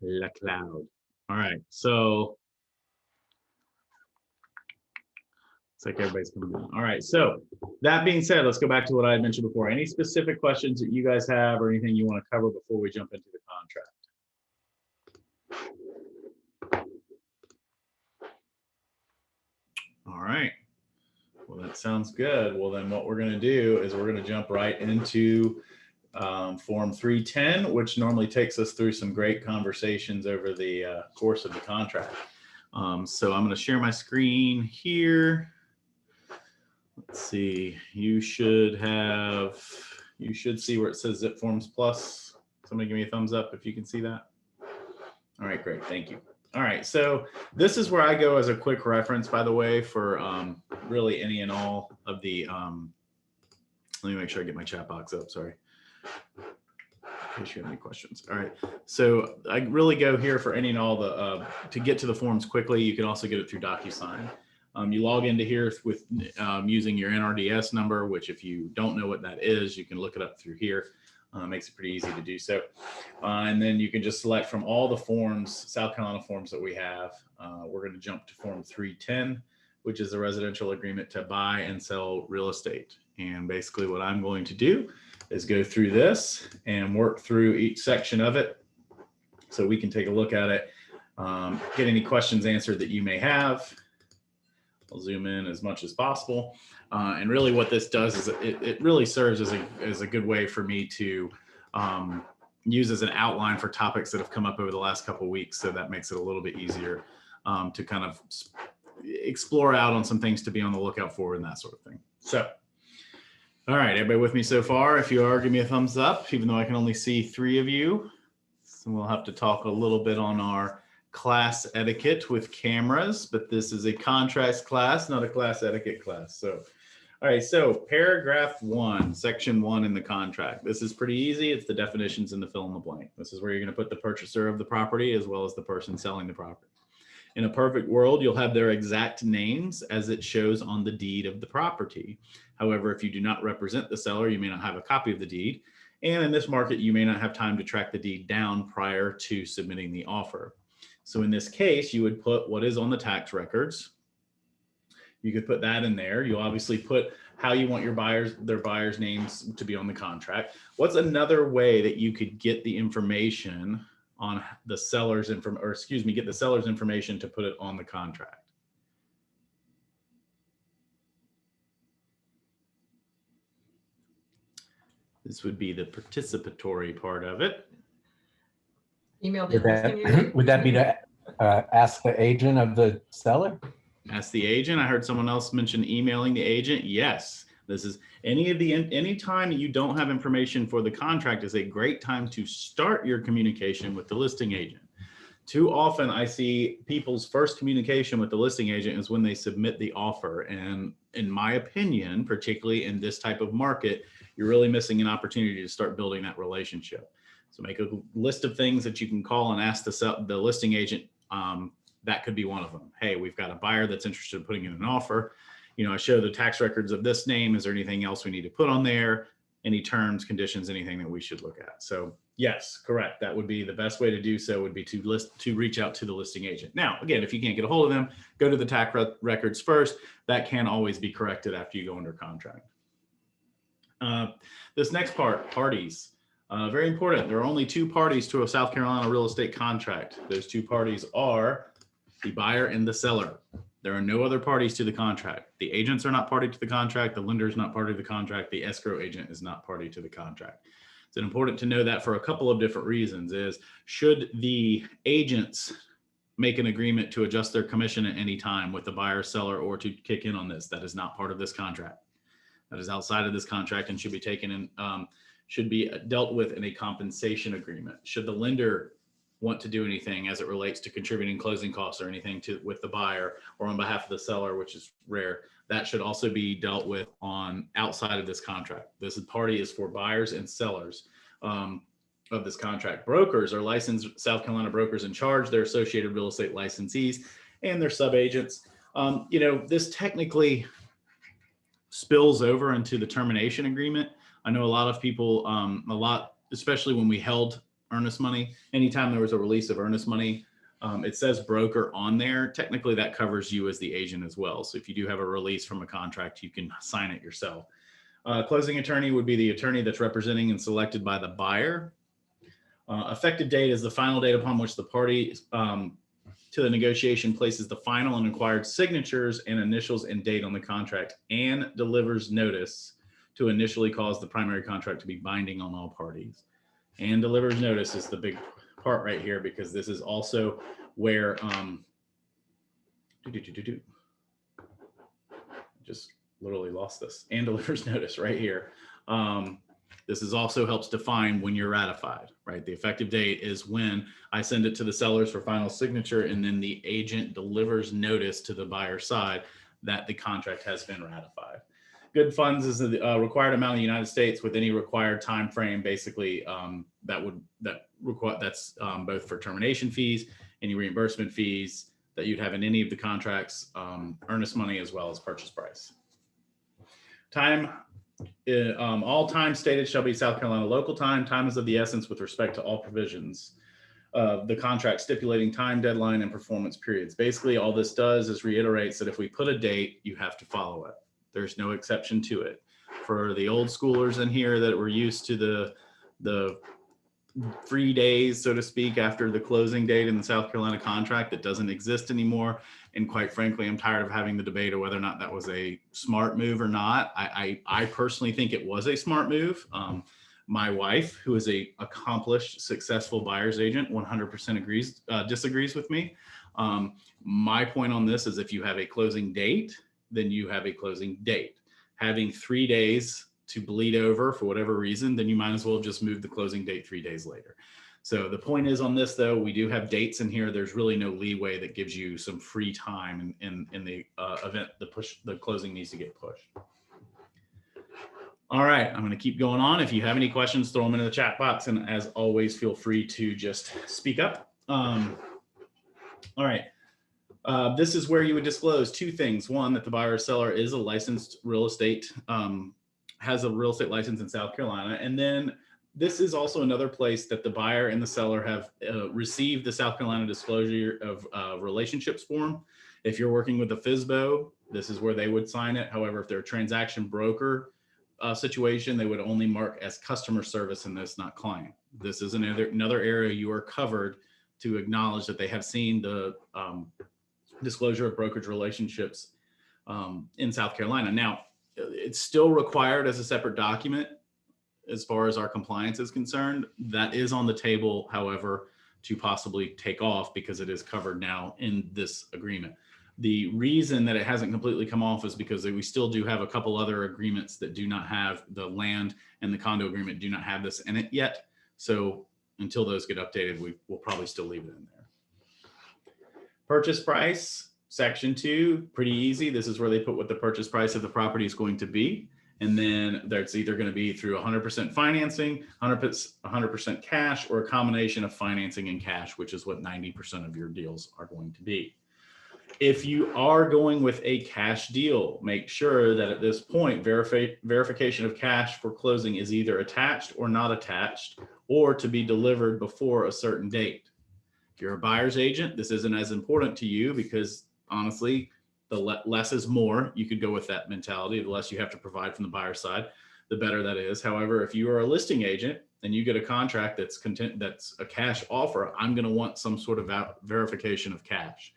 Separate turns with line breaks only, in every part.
LaCloud. All right, so it's like everybody's coming in. All right, so that being said, let's go back to what I had mentioned before. Any specific questions that you guys have or anything you want to cover before we jump into the contract? All right. Well, that sounds good. Well, then what we're going to do is we're going to jump right into Form 310, which normally takes us through some great conversations over the course of the contract. So I'm going to share my screen here. Let's see. You should see where it says Zip Forms Plus. Somebody give me a thumbs up if you can see that. All right, great. Thank you. All right, so this is where I go as a quick reference, by the way, for really any and all of the, let me make sure I get my chat box up, sorry. In case you have any questions. All right, so I really go here for any and all the, to get to the forms quickly. You can also get it through DocuSign. You log into here with using your NRDS number, which if you don't know what that is, you can look it up through here. Makes it pretty easy to do so. And then you can just select from all the forms, South Carolina forms that we have. We're going to jump to Form 310, which is a residential agreement to buy and sell real estate. And basically what I'm going to do is go through this and work through each section of it so we can take a look at it, get any questions answered that you may have. I'll zoom in as much as possible. And really what this does is it really serves as a good way for me to use as an outline for topics that have come up over the last couple of weeks. So that makes it a little bit easier to kind of explore out on some things to be on the lookout for and that sort of thing. So, all right, everybody with me so far? If you are, give me a thumbs up, even though I can only see 3 of you. So we'll have to talk a little bit on our class etiquette with cameras, but this is a contracts class, not a class etiquette class. So, all right, so paragraph 1, section 1 in the contract. This is pretty easy. It's the definitions and the fill in the blank. This is where you're going to put the purchaser of the property as well as the person selling the property. In a perfect world, you'll have their exact names as it shows on the deed of the property. However, if you do not represent the seller, you may not have a copy of the deed. And in this market, you may not have time to track the deed down prior to submitting the offer. So in this case, you would put what is on the tax records. You could put that in there. You'll obviously put how you want their buyers' names to be on the contract. What's another way that you could get the information on the seller's get the seller's information to put it on the contract? This would be the participatory part of it.
Email the listing agent?
Would that be to ask the agent of the seller?
Ask the agent. I heard someone else mention emailing the agent. Yes, this is any time you don't have information for the contract is a great time to start your communication with the listing agent. Too often I see people's first communication with the listing agent is when they submit the offer. And in my opinion, particularly in this type of market, you're really missing an opportunity to start building that relationship. So make a list of things that you can call and ask the listing agent. That could be one of them. Hey, we've got a buyer that's interested in putting in an offer. You know, I show the tax records of this name. Is there anything else we need to put on there? Any terms, conditions, anything that we should look at? So yes, correct. That would be the best way to do so, would be to reach out to the listing agent. Now, again, if you can't get a hold of them, go to the tax records first. That can always be corrected after you go under contract. This next part, parties. Very important. There are only 2 parties to a South Carolina real estate contract. Those 2 parties are the buyer and the seller. There are no other parties to the contract. The agents are not party to the contract. The lender is not party to the contract. The escrow agent is not party to the contract. It's important to know that for a couple of different reasons. Is should the agents make an agreement to adjust their commission at any time with the buyer, seller, or to kick in on this, that is not part of this contract. That is outside of this contract and should be taken in, should be dealt with in a compensation agreement. Should the lender want to do anything as it relates to contributing closing costs or anything with the buyer or on behalf of the seller, which is rare, that should also be dealt with on outside of this contract. This party is for buyers and sellers of this contract. Brokers are licensed South Carolina brokers in charge. They're associated real estate licensees and their sub-agents. You know, this technically spills over into the termination agreement. I know a lot of people, especially when we held earnest money. Anytime there was a release of earnest money, it says broker on there. Technically, that covers you as the agent as well. So if you do have a release from a contract, you can sign it yourself. Closing attorney would be the attorney that's representing and selected by the buyer. Effective date is the final date upon which the party to the negotiation places the final and required signatures and initials and date on the contract and delivers notice to initially cause the primary contract to be binding on all parties. And delivers notice is the big part right here, because this is also where just literally lost this. And delivers notice right here. This is also helps define when you're ratified, right? The effective date is when I send it to the sellers for final signature, and then the agent delivers notice to the buyer side that the contract has been ratified. Good funds is the required amount in the United States with any required time frame, basically that's both for termination fees, any reimbursement fees that you'd have in any of the contracts, earnest money, as well as purchase price. Time. All time stated shall be South Carolina local time. Time is of the essence with respect to all provisions of the contract stipulating time, deadline, and performance periods. Basically, all this does is reiterates that if we put a date, you have to follow it. There's no exception to it. For the old schoolers in here that were used to the free days, so to speak, after the closing date in the South Carolina contract, that doesn't exist anymore. And quite frankly, I'm tired of having the debate of whether or not that was a smart move or not. I personally think it was a smart move. My wife, who is a accomplished, successful buyer's agent, 100% disagrees with me. My point on this is if you have a closing date, then you have a closing date. Having 3 days to bleed over for whatever reason, then you might as well just move the closing date 3 days later. So the point is on this, though, we do have dates in here. There's really no leeway that gives you some free time in the event the closing needs to get pushed. All right, I'm going to keep going on. If you have any questions, throw them into the chat box. And as always, feel free to just speak up. All right. This is where you would disclose 2 things. One, that the buyer or seller is a licensed real estate, has a real estate license in South Carolina. And then this is also another place that the buyer and the seller have received the South Carolina Disclosure of Relationships form. If you're working with a FSBO, this is where they would sign it. However, if they're a transaction broker situation, they would only mark as customer service in this, not client. This is another area you are covered to acknowledge that they have seen the disclosure of brokerage relationships in South Carolina. Now, it's still required as a separate document as far as our compliance is concerned. That is on the table, however, to possibly take off because it is covered now in this agreement. The reason that it hasn't completely come off is because we still do have a couple other agreements that do not have the land, and the condo agreement do not have this in it yet. So until those get updated, we'll probably still leave it in there. Purchase price, section 2, pretty easy. This is where they put what the purchase price of the property is going to be. And then that's either going to be through 100% financing, 100% cash, or a combination of financing and cash, which is what 90% of your deals are going to be. If you are going with a cash deal, make sure that at this point, verification of cash for closing is either attached or not attached, or to be delivered before a certain date. If you're a buyer's agent, this isn't as important to you because honestly, the less is more. You could go with that mentality. The less you have to provide from the buyer side, the better that is. However, if you are a listing agent and you get a contract that's a cash offer, I'm going to want some sort of verification of cash.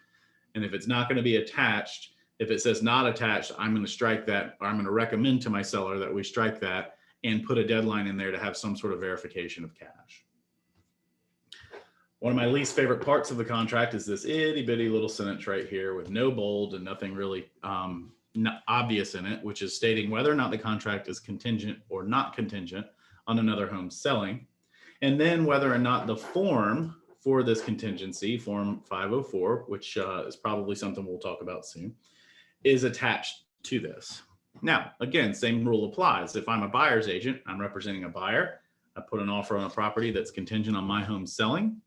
And if it's not going to be attached, if it says not attached, I'm going to strike that, or I'm going to recommend to my seller that we strike that and put a deadline in there to have some sort of verification of cash. One of my least favorite parts of the contract is this itty bitty little sentence right here with no bold and nothing really not obvious in it, which is stating whether or not the contract is contingent or not contingent on another home selling. And then whether or not the form for this contingency, form 504, which is probably something we'll talk about soon, is attached to this. Now, again, same rule applies. If I'm a buyer's agent, I'm representing a buyer. I put an offer on a property that's contingent on my home selling.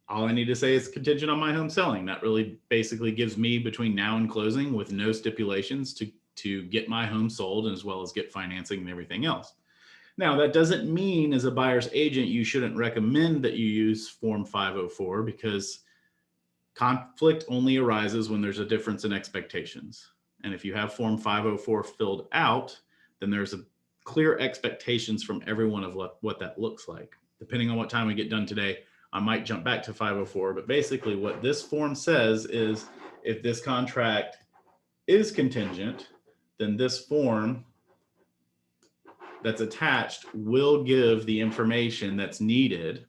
All I need to say is contingent on my home selling. That really basically gives me between now and closing with no stipulations to get my home sold, as well as get financing and everything else. Now, that doesn't mean as a buyer's agent, you shouldn't recommend that you use Form 504 because conflict only arises when there's a difference in expectations. And if you have Form 504 filled out, then there's a clear expectations from everyone of what that looks like. Depending on what time we get done today, I might jump back to 504, but basically what this form says is if this contract is contingent, then this form that's attached will give the information that's needed,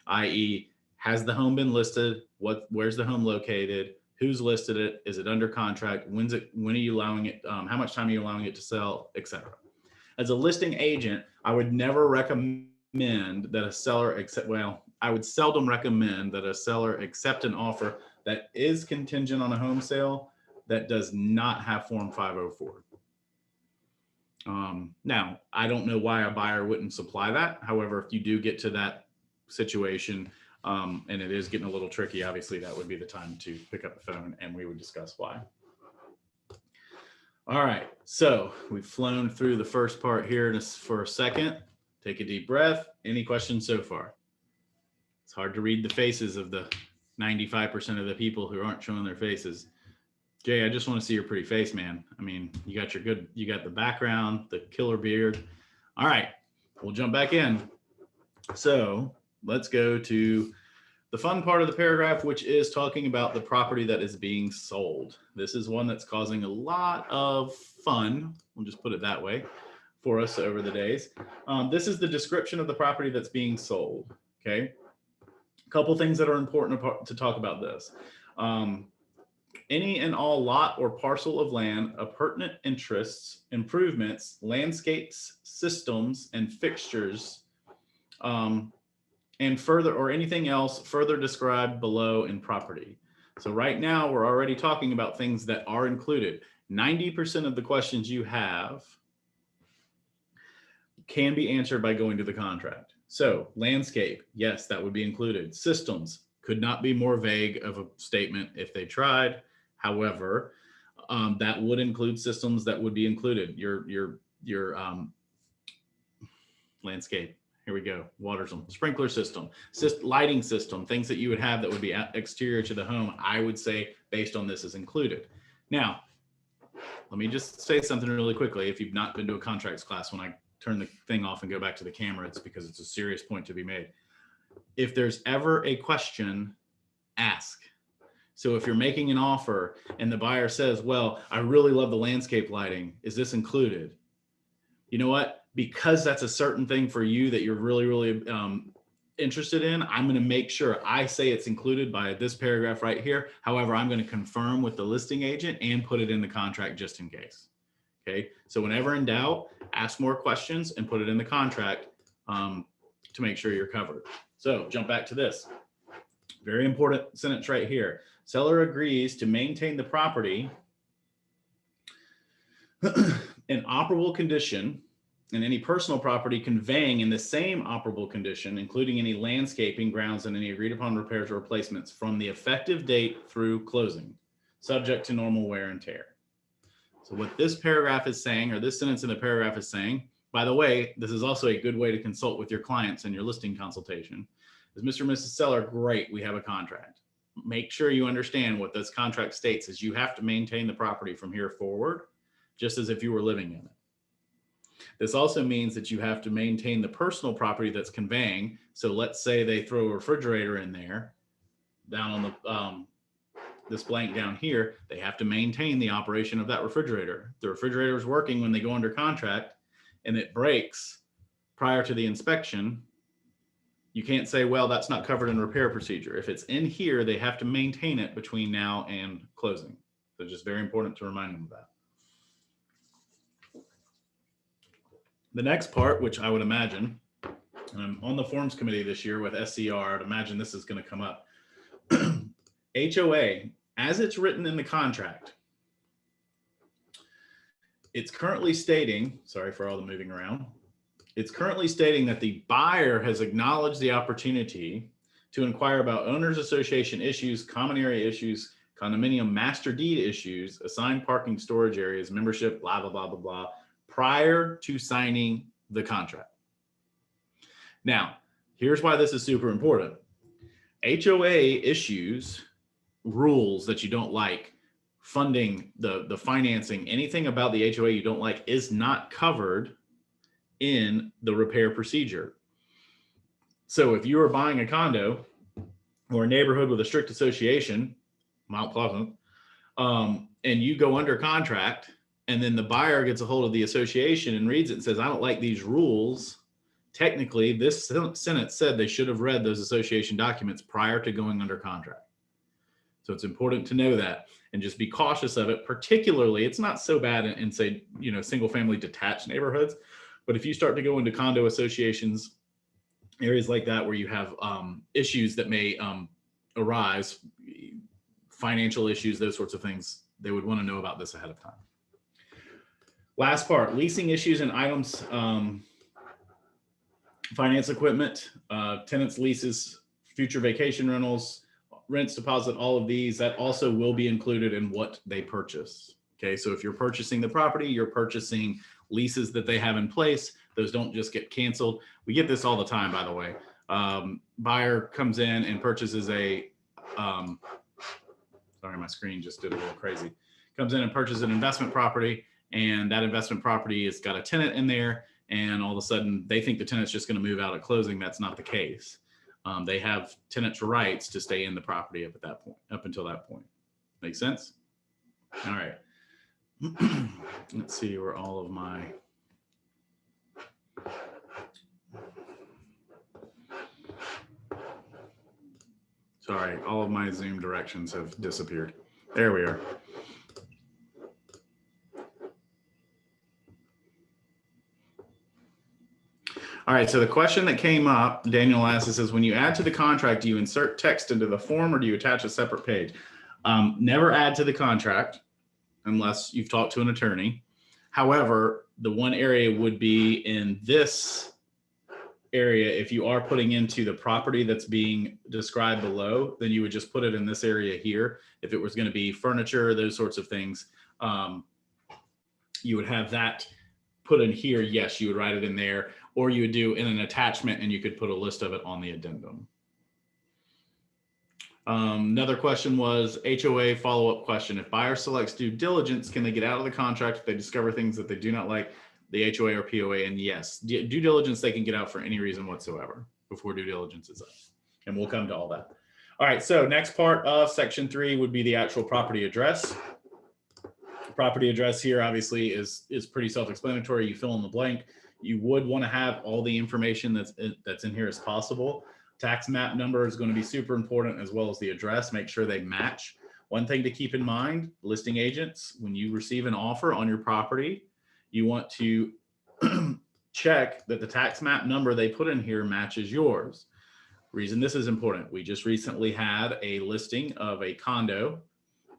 i.e., has the home been listed? Where's the home located? Who's listed it? Is it under contract? When are you allowing it? How much time are you allowing it to sell, etc. As a listing agent, I would never recommend that a seller I would seldom recommend that a seller accept an offer that is contingent on a home sale that does not have Form 504. Now, I don't know why a buyer wouldn't supply that. However, if you do get to that situation and it is getting a little tricky, obviously that would be the time to pick up the phone and we would discuss why. All right, so we've flown through the first part here for a second. Take a deep breath. Any questions so far? It's hard to read the faces of the 95% of the people who aren't showing their faces. Jay, I just want to see your pretty face, man. I mean, you got the background, the killer beard. All right, we'll jump back in. So let's go to the fun part of the paragraph, which is talking about the property that is being sold. This is one that's causing a lot of fun, we'll just put it that way, for us over the days. This is the description of the property that's being sold, okay? A couple things that are important to talk about this. Any and all lot or parcel of land, appurtenant interests, improvements, landscapes, systems, and fixtures, and further, or anything else further described below in property. So right now we're already talking about things that are included. 90% of the questions you have can be answered by going to the contract. So landscape, yes, that would be included. Systems could not be more vague of a statement if they tried. However, that would include systems that would be included. Your landscape, here we go, water system, sprinkler system, lighting system, things that you would have that would be exterior to the home, I would say based on this is included. Now, let me just say something really quickly. If you've not been to a contracts class, when I turn the thing off and go back to the camera, it's because it's a serious point to be made. If there's ever a question, ask. So if you're making an offer and the buyer says, well, I really love the landscape lighting, is this included? You know what? Because that's a certain thing for you that you're really, really interested in, I'm going to make sure I say it's included by this paragraph right here. However, I'm going to confirm with the listing agent and put it in the contract just in case. Okay. So whenever in doubt, ask more questions and put it in the contract to make sure you're covered. So jump back to this. Very important sentence right here. Seller agrees to maintain the property in operable condition and any personal property conveying in the same operable condition, including any landscaping, grounds, and any agreed upon repairs or replacements from the effective date through closing, subject to normal wear and tear. So what this paragraph is saying, or this sentence in the paragraph is saying, by the way, this is also a good way to consult with your clients in your listing consultation, is Mr. and Mrs. Seller, great, we have a contract. Make sure you understand what this contract states is you have to maintain the property from here forward, just as if you were living in it. This also means that you have to maintain the personal property that's conveying. So let's say they throw a refrigerator in there, down on the this blank down here, they have to maintain the operation of that refrigerator. The refrigerator is working when they go under contract and it breaks prior to the inspection. You can't say, well, that's not covered in repair procedure. If it's in here, they have to maintain it between now and closing. So it's just very important to remind them of that. The next part, which I would imagine, and I'm on the forms committee this year with SCR, I'd imagine this is going to come up. HOA, as it's written in the contract, it's currently stating, sorry for all the moving around, it's currently stating that the buyer has acknowledged the opportunity to inquire about owners association issues, common area issues, condominium master deed issues, assigned parking storage areas, membership, blah, blah, blah, blah, blah, prior to signing the contract. Now, here's why this is super important. HOA issues rules that you don't like, funding, the financing, anything about the HOA you don't like is not covered in the repair procedure. So if you are buying a condo or a neighborhood with a strict association, Mount Pleasant, and you go under contract, and then the buyer gets a hold of the association and reads it and says, I don't like these rules. Technically, this sentence said they should have read those association documents prior to going under contract. So it's important to know that and just be cautious of it. Particularly, it's not so bad in say, single family detached neighborhoods, but if you start to go into condo associations, areas like that where you have issues that may arise, financial issues, those sorts of things, they would want to know about this ahead of time. Last part, leasing issues and items, finance equipment, tenants, leases, future vacation rentals, rents, deposit, all of these, that also will be included in what they purchase. Okay, so if you're purchasing the property, you're purchasing leases that they have in place. Those don't just get canceled. We get this all the time, by the way. Buyer comes in and purchases a, sorry, my screen just did a little crazy. Comes in and purchases an investment property, and that investment property has got a tenant in there, and all of a sudden they think the tenant's just going to move out at closing. That's not the case. They have tenants' rights to stay in the property up until that point. Make sense? All right. Let's see where all of my all of my Zoom directions have disappeared. There we are. All right, so the question that came up, Daniel asked, it says, when you add to the contract, do you insert text into the form or do you attach a separate page? Never add to the contract unless you've talked to an attorney. However, the one area would be in this area. If you are putting into the property that's being described below, then you would just put it in this area here. If it was going to be furniture, those sorts of things, you would have that put in here. Yes, you would write it in there, or you would do in an attachment and you could put a list of it on the addendum. Another question was HOA follow-up question. If buyer selects due diligence, can they get out of the contract if they discover things that they do not like, the HOA or POA? And yes, due diligence, they can get out for any reason whatsoever before due diligence is up. And we'll come to all that. All right, so next part of section 3 would be the actual property address. Property address here obviously is pretty self-explanatory. You fill in the blank. You would want to have all the information that's in here as possible. Tax map number is going to be super important, as well as the address. Make sure they match. One thing to keep in mind, listing agents, when you receive an offer on your property, you want to check that the tax map number they put in here matches yours. Reason this is important, we just recently had a listing of a condo,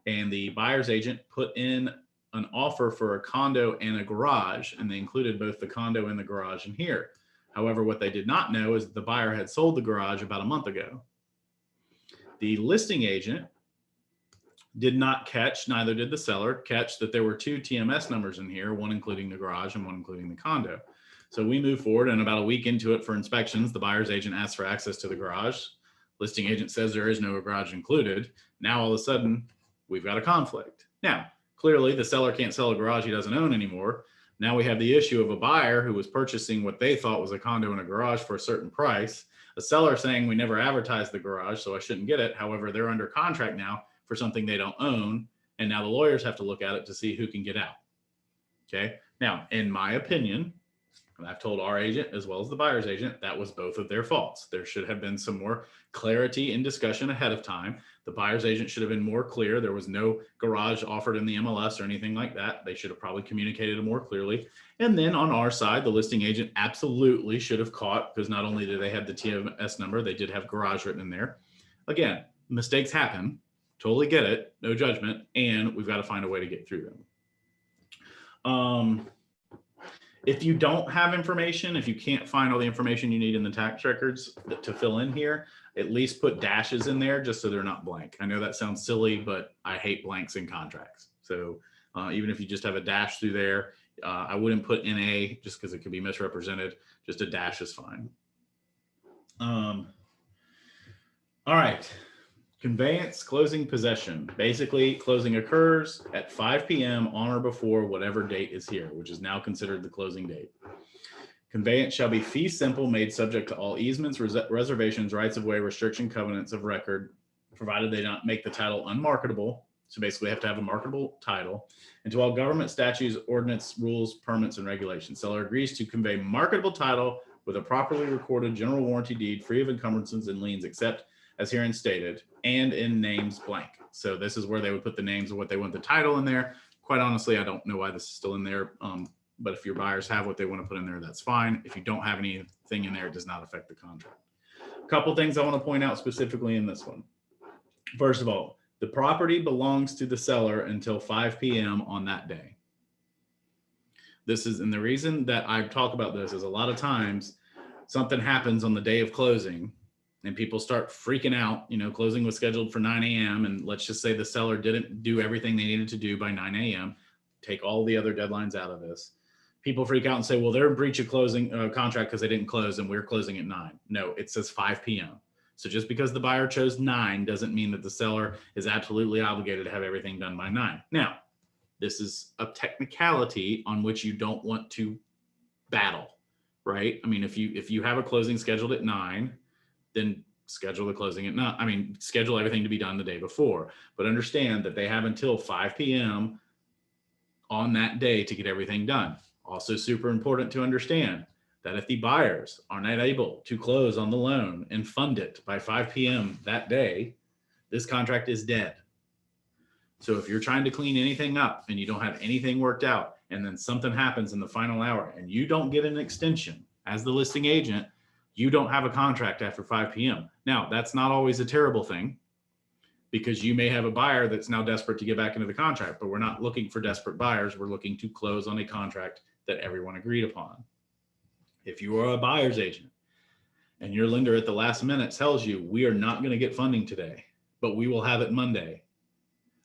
and the buyer's agent put in an offer for a condo and a garage, and they included both the condo and the garage in here. However, what they did not know is the buyer had sold the garage about a month ago. The listing agent did not catch, neither did the seller, catch that there were 2 TMS numbers in here, one including the garage and one including the condo. So we moved forward, and about a week into it for inspections, the buyer's agent asked for access to the garage. Listing agent says there is no garage included. Now, all of a sudden, we've got a conflict. Now, clearly, the seller can't sell a garage he doesn't own anymore. Now we have the issue of a buyer who was purchasing what they thought was a condo and a garage for a certain price. A seller saying we never advertised the garage, so I shouldn't get it. However, they're under contract now for something they don't own. And now the lawyers have to look at it to see who can get out. Okay. Now, in my opinion, and I've told our agent as well as the buyer's agent, that was both of their faults. There should have been some more clarity in discussion ahead of time. The buyer's agent should have been more clear. There was no garage offered in the MLS or anything like that. They should have probably communicated it more clearly. And then on our side, the listing agent absolutely should have caught, because not only did they have the TMS number, they did have garage written in there. Again, mistakes happen. Totally get it. No judgment. And we've got to find a way to get through them. If you don't have information, if you can't find all the information you need in the tax records to fill in here, at least put dashes in there just so they're not blank. I know that sounds silly, but I hate blanks in contracts. So even if you just have a dash through there, I wouldn't put NA just because it could be misrepresented. Just a dash is fine. All right. Conveyance, closing, possession. Basically, closing occurs at 5 p.m. on or before whatever date is here, which is now considered the closing date. Conveyance shall be fee simple, made subject to all easements, reservations, rights of way, restriction, covenants of record, provided they not make the title unmarketable. So basically, they have to have a marketable title. And to all government statutes, ordinance, rules, permits, and regulations. Seller agrees to convey marketable title with a properly recorded general warranty deed, free of encumbrances and liens, except as herein stated, and in names blank. So this is where they would put the names of what they want the title in there. Quite honestly, I don't know why this is still in there. But if your buyers have what they want to put in there, that's fine. If you don't have anything in there, it does not affect the contract. A couple things I want to point out specifically in this one. First of all, the property belongs to the seller until 5 p.m. on that day. And the reason that I talk about this is a lot of times something happens on the day of closing and people start freaking out. Closing was scheduled for 9 a.m. and let's just say the seller didn't do everything they needed to do by 9 a.m. Take all the other deadlines out of this. People freak out and say, well, they're in breach of closing contract because they didn't close and we're closing at 9. No, it says 5 p.m. So just because the buyer chose 9 doesn't mean that the seller is absolutely obligated to have everything done by 9. Now, this is a technicality on which you don't want to battle, right? I mean, if you have a closing scheduled at 9, then schedule the closing at 9. Schedule everything to be done the day before. But understand that they have until 5 p.m. on that day to get everything done. Also super important to understand that if the buyers are not able to close on the loan and fund it by 5 p.m. that day, this contract is dead. So if you're trying to clean anything up and you don't have anything worked out and then something happens in the final hour and you don't get an extension as the listing agent, you don't have a contract after 5 p.m. Now, that's not always a terrible thing because you may have a buyer that's now desperate to get back into the contract, but we're not looking for desperate buyers. We're looking to close on a contract that everyone agreed upon. If you are a buyer's agent and your lender at the last minute tells you, we are not going to get funding today, but we will have it Monday.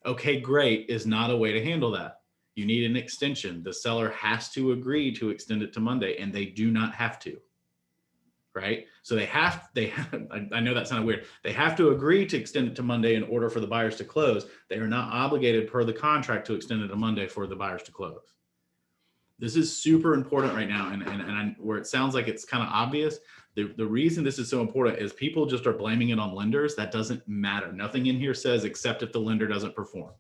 Okay, great is not a way to handle that. You need an extension. The seller has to agree to extend it to Monday and they do not have to, right? So I know that sounded weird. They have to agree to extend it to Monday in order for the buyers to close. They are not obligated per the contract to extend it to Monday for the buyers to close. This is super important right now. And where it sounds like it's kind of obvious, the reason this is so important is people just are blaming it on lenders. That doesn't matter. Nothing in here says except if the lender doesn't perform.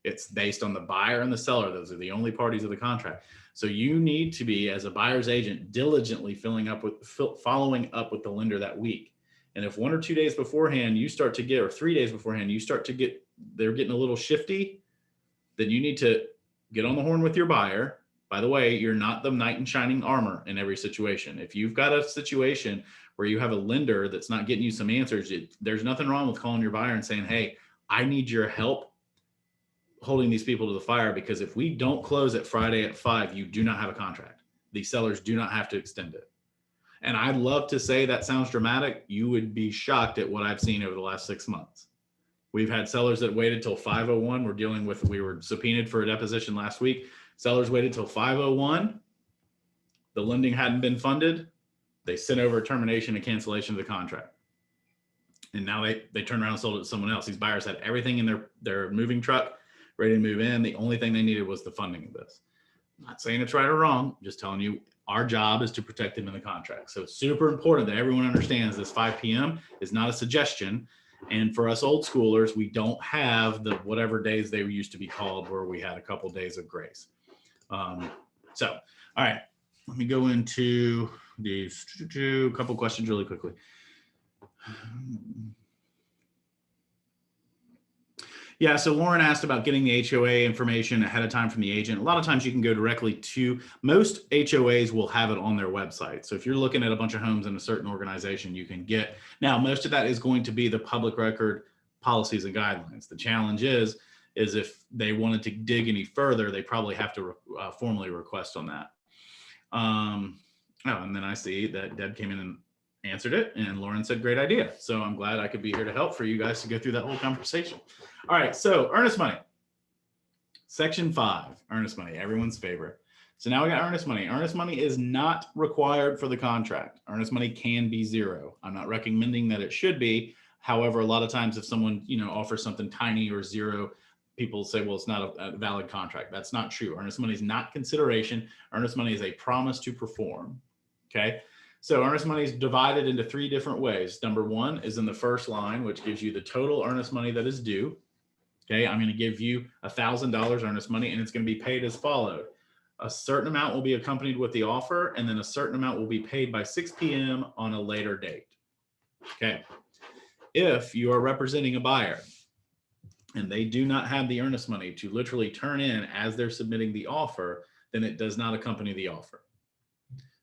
It's based on the buyer and the seller. Those are the only parties of the contract. So you need to be, as a buyer's agent, diligently following up with the lender that week. And if 1 or 2 days beforehand you start to get, or 3 days beforehand you start to get, they're getting a little shifty, then you need to get on the horn with your buyer. By the way, you're not the knight in shining armor in every situation. If you've got a situation where you have a lender that's not getting you some answers, there's nothing wrong with calling your buyer and saying, hey, I need your help holding these people to the fire, because if we don't close at Friday at 5, you do not have a contract. The sellers do not have to extend it. And I'd love to say that sounds dramatic. You would be shocked at what I've seen over the last 6 months. We've had sellers that waited till 5:01. We were subpoenaed for a deposition last week. Sellers waited till 5:01. The lending hadn't been funded. They sent over a termination and cancellation of the contract. And now they turned around and sold it to someone else. These buyers had everything in their moving truck ready to move in. The only thing they needed was the funding of this. I'm not saying it's right or wrong, I'm just telling you our job is to protect them in the contract. So it's super important that everyone understands this 5 p.m. is not a suggestion. And for us old schoolers, we don't have the whatever days they used to be called where we had a couple days of grace. So, all right, let me go into these couple questions really quickly. Yeah, so Lauren asked about getting the HOA information ahead of time from the agent. A lot of times you can go directly to, most HOAs will have it on their website. So if you're looking at a bunch of homes in a certain organization, you can get, now most of that is going to be the public record policies and guidelines. The challenge is if they wanted to dig any further, they probably have to formally request on that. And then I see that Deb came in and answered it, and Lauren said, great idea. So I'm glad I could be here to help for you guys to go through that whole conversation. All right, so earnest money. Section 5, earnest money, everyone's favorite. So now we got earnest money. Earnest money is not required for the contract. Earnest money can be zero. I'm not recommending that it should be. However, a lot of times if someone, offers something tiny or zero, people say, well, it's not a valid contract. That's not true. Earnest money is not consideration. Earnest money is a promise to perform. Okay. So earnest money is divided into three different ways. Number one is in the first line, which gives you the total earnest money that is due. Okay. I'm going to give you $1,000 earnest money, and it's going to be paid as followed. A certain amount will be accompanied with the offer, and then a certain amount will be paid by 6 p.m. on a later date. Okay. If you are representing a buyer and they do not have the earnest money to literally turn in as they're submitting the offer, then it does not accompany the offer.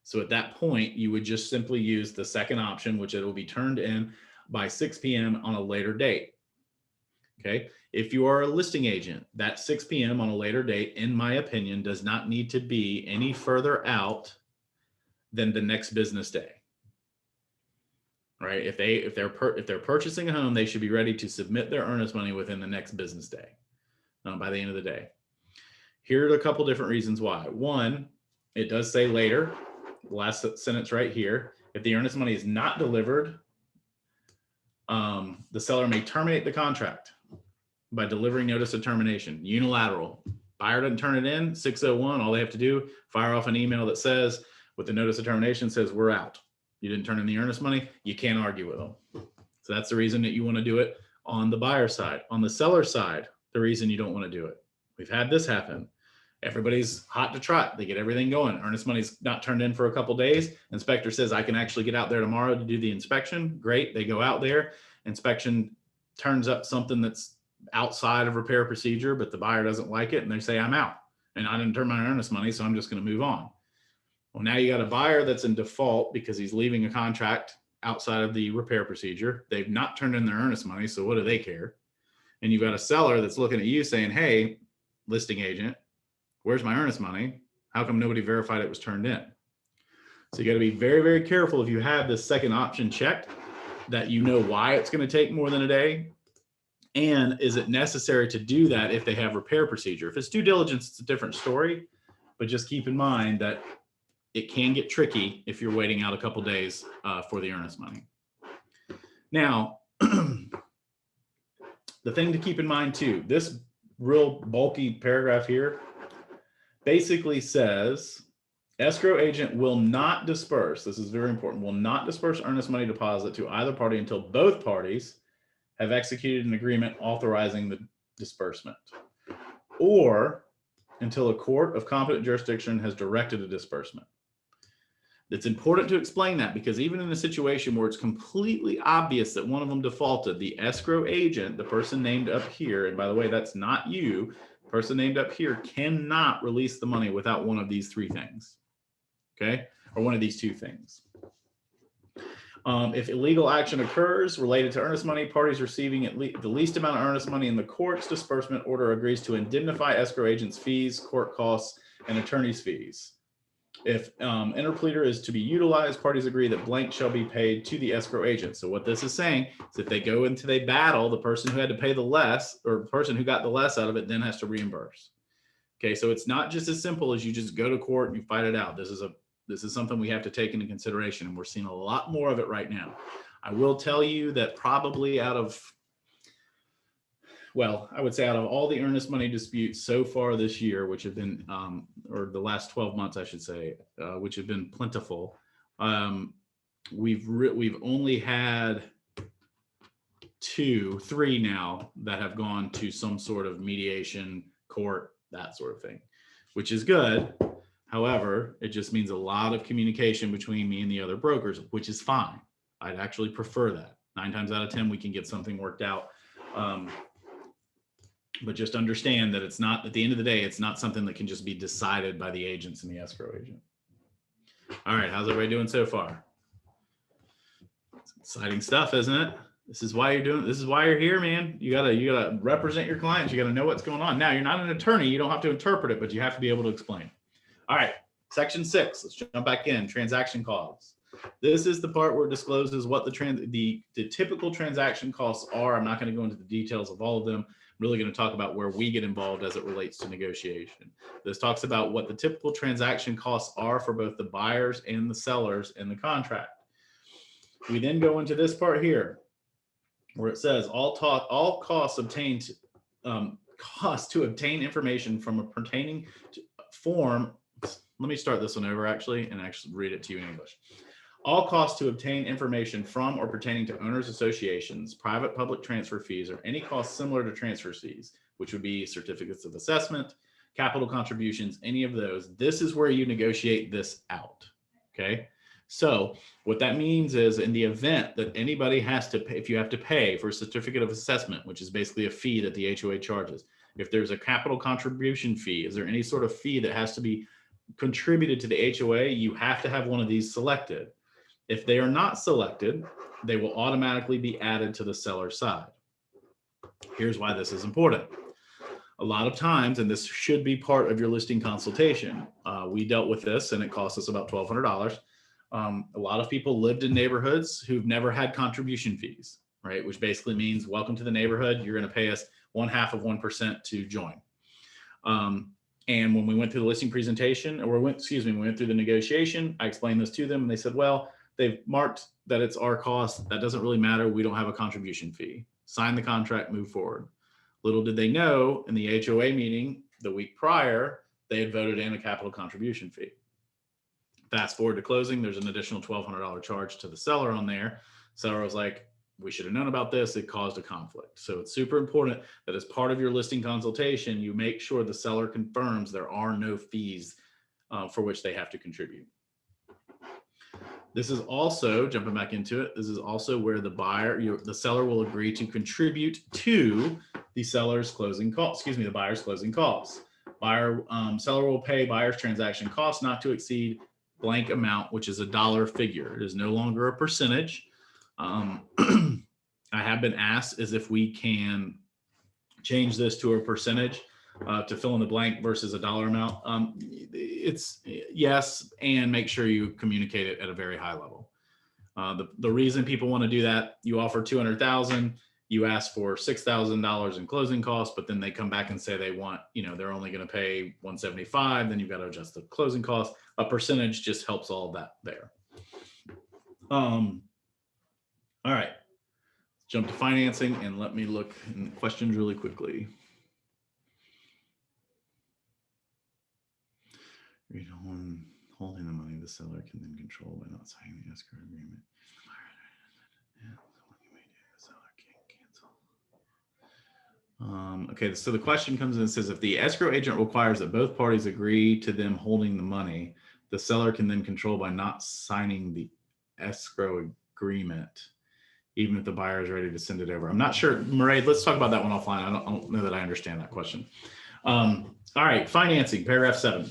So at that point, you would just simply use the second option, which it will be turned in by 6 p.m. on a later date. Okay. If you are a listing agent, that 6 p.m. on a later date, in my opinion, does not need to be any further out than the next business day. Right? If they're purchasing a home, they should be ready to submit their earnest money within the next business day, by the end of the day. Here are a couple different reasons why. One, it does say later, the last sentence right here, if the earnest money is not delivered, the seller may terminate the contract by delivering notice of termination, unilateral. Buyer doesn't turn it in, 601, all they have to do, fire off an email that says, with the notice of termination, says, we're out. You didn't turn in the earnest money, you can't argue with them. So that's the reason that you want to do it on the buyer side. On the seller side, the reason you don't want to do it. We've had this happen. Everybody's hot to trot. They get everything going. Earnest money's not turned in for a couple days. Inspector says, I can actually get out there tomorrow to do the inspection. Great. They go out there. Inspection turns up something that's outside of repair procedure, but the buyer doesn't like it. And they say, I'm out. And I didn't turn my earnest money, so I'm just going to move on. Well, now you got a buyer that's in default because he's leaving a contract outside of the repair procedure. They've not turned in their earnest money, so what do they care? And you've got a seller that's looking at you saying, hey, listing agent, where's my earnest money? How come nobody verified it was turned in? So you got to be very, very careful if you have this second option checked, that you know why it's going to take more than a day. And is it necessary to do that if they have repair procedure? If it's due diligence, it's a different story, but just keep in mind that it can get tricky if you're waiting out a couple days for the earnest money. Now, the thing to keep in mind too, this real bulky paragraph here basically says escrow agent will not disperse, this is very important, will not disperse earnest money deposit to either party until both parties have executed an agreement authorizing the disbursement, or until a court of competent jurisdiction has directed a disbursement. It's important to explain that, because even in a situation where it's completely obvious that one of them defaulted, the escrow agent, the person named up here, and by the way, that's not you, the person named up here cannot release the money without one of these three things, okay? Or one of these two things. If illegal action occurs related to earnest money, parties receiving the least amount of earnest money in the court's disbursement order agrees to indemnify escrow agent's fees, court costs, and attorney's fees. If interpleader is to be utilized, parties agree that blank shall be paid to the escrow agent. So what this is saying is if they go into they battle, the person who had to pay the less, or the person who got the less out of it, then has to reimburse. Okay, so it's not just as simple as you just go to court and you fight it out. This is something we have to take into consideration, and we're seeing a lot more of it right now. I will tell you that probably out of all the earnest money disputes so far this year, which have been, or the last 12 months, I should say, which have been plentiful, we've only had 3 now that have gone to some sort of mediation, court, that sort of thing, which is good. However, it just means a lot of communication between me and the other brokers, which is fine. I'd actually prefer that. 9 times out of 10, we can get something worked out. But just understand that it's not, at the end of the day, it's not something that can just be decided by the agents and the escrow agent. All right, how's everybody doing so far? It's exciting stuff, isn't it? This is why you're here, man. You gotta represent your clients. You gotta know what's going on. Now, you're not an attorney. You don't have to interpret it, but you have to be able to explain. All right, section 6. Let's jump back in. Transaction clause. This is the part where it discloses what the typical transaction costs are. I'm not going to go into the details of all of them. I'm really going to talk about where we get involved as it relates to negotiation. This talks about what the typical transaction costs are for both the buyers and the sellers in the contract. We then go into this part here where it says all costs obtained costs to obtain information from a pertaining to form. Let me start this one over actually and actually read it to you in English. All costs to obtain information from or pertaining to owners associations, private public transfer fees, or any costs similar to transfer fees, which would be certificates of assessment, capital contributions, any of those. This is where you negotiate this out. Okay. So what that means is in the event that anybody has to pay, if you have to pay for a certificate of assessment, which is basically a fee that the HOA charges, if there's a capital contribution fee, is there any sort of fee that has to be contributed to the HOA, you have to have one of these selected. If they are not selected, they will automatically be added to the seller side. Here's why this is important. A lot of times, and this should be part of your listing consultation, we dealt with this and it cost us about $1,200. A lot of people lived in neighborhoods who've never had contribution fees, right? Which basically means welcome to the neighborhood. You're going to pay us 1/2 of 1% to join. And when we went through the listing presentation, or we went through the negotiation, I explained this to them and they said, well, they've marked that it's our cost. That doesn't really matter. We don't have a contribution fee. Sign the contract, move forward. Little did they know in the HOA meeting the week prior, they had voted in a capital contribution fee. Fast forward to closing, there's an additional $1,200 charge to the seller on there. Seller was like, we should have known about this. It caused a conflict. So it's super important that as part of your listing consultation, you make sure the seller confirms there are no fees for which they have to contribute. This is also, jumping back into it, this is also where the seller will agree to contribute to the seller's closing costs, the buyer's closing costs. Seller will pay buyer's transaction costs not to exceed blank amount, which is a dollar figure. It is no longer a percentage. I have been asked as if we can change this to a percentage to fill in the blank versus a dollar amount. It's yes, and make sure you communicate it at a very high level. The reason people want to do that, you offer $200,000, you ask for $6,000 in closing costs, but then they come back and say they want, they're only going to pay $175,000. Then you've got to adjust the closing costs. A percentage just helps all of that there. All right, jump to financing and let me look in questions really quickly. Holding the money, the seller can then control by not signing the escrow agreement. Okay, so the question comes in and says, if the escrow agent requires that both parties agree to them holding the money, the seller can then control by not signing the escrow agreement, even if the buyer is ready to send it over. I'm not sure, Murray, let's talk about that one offline. I don't know that I understand that question. All right, financing, paragraph 7.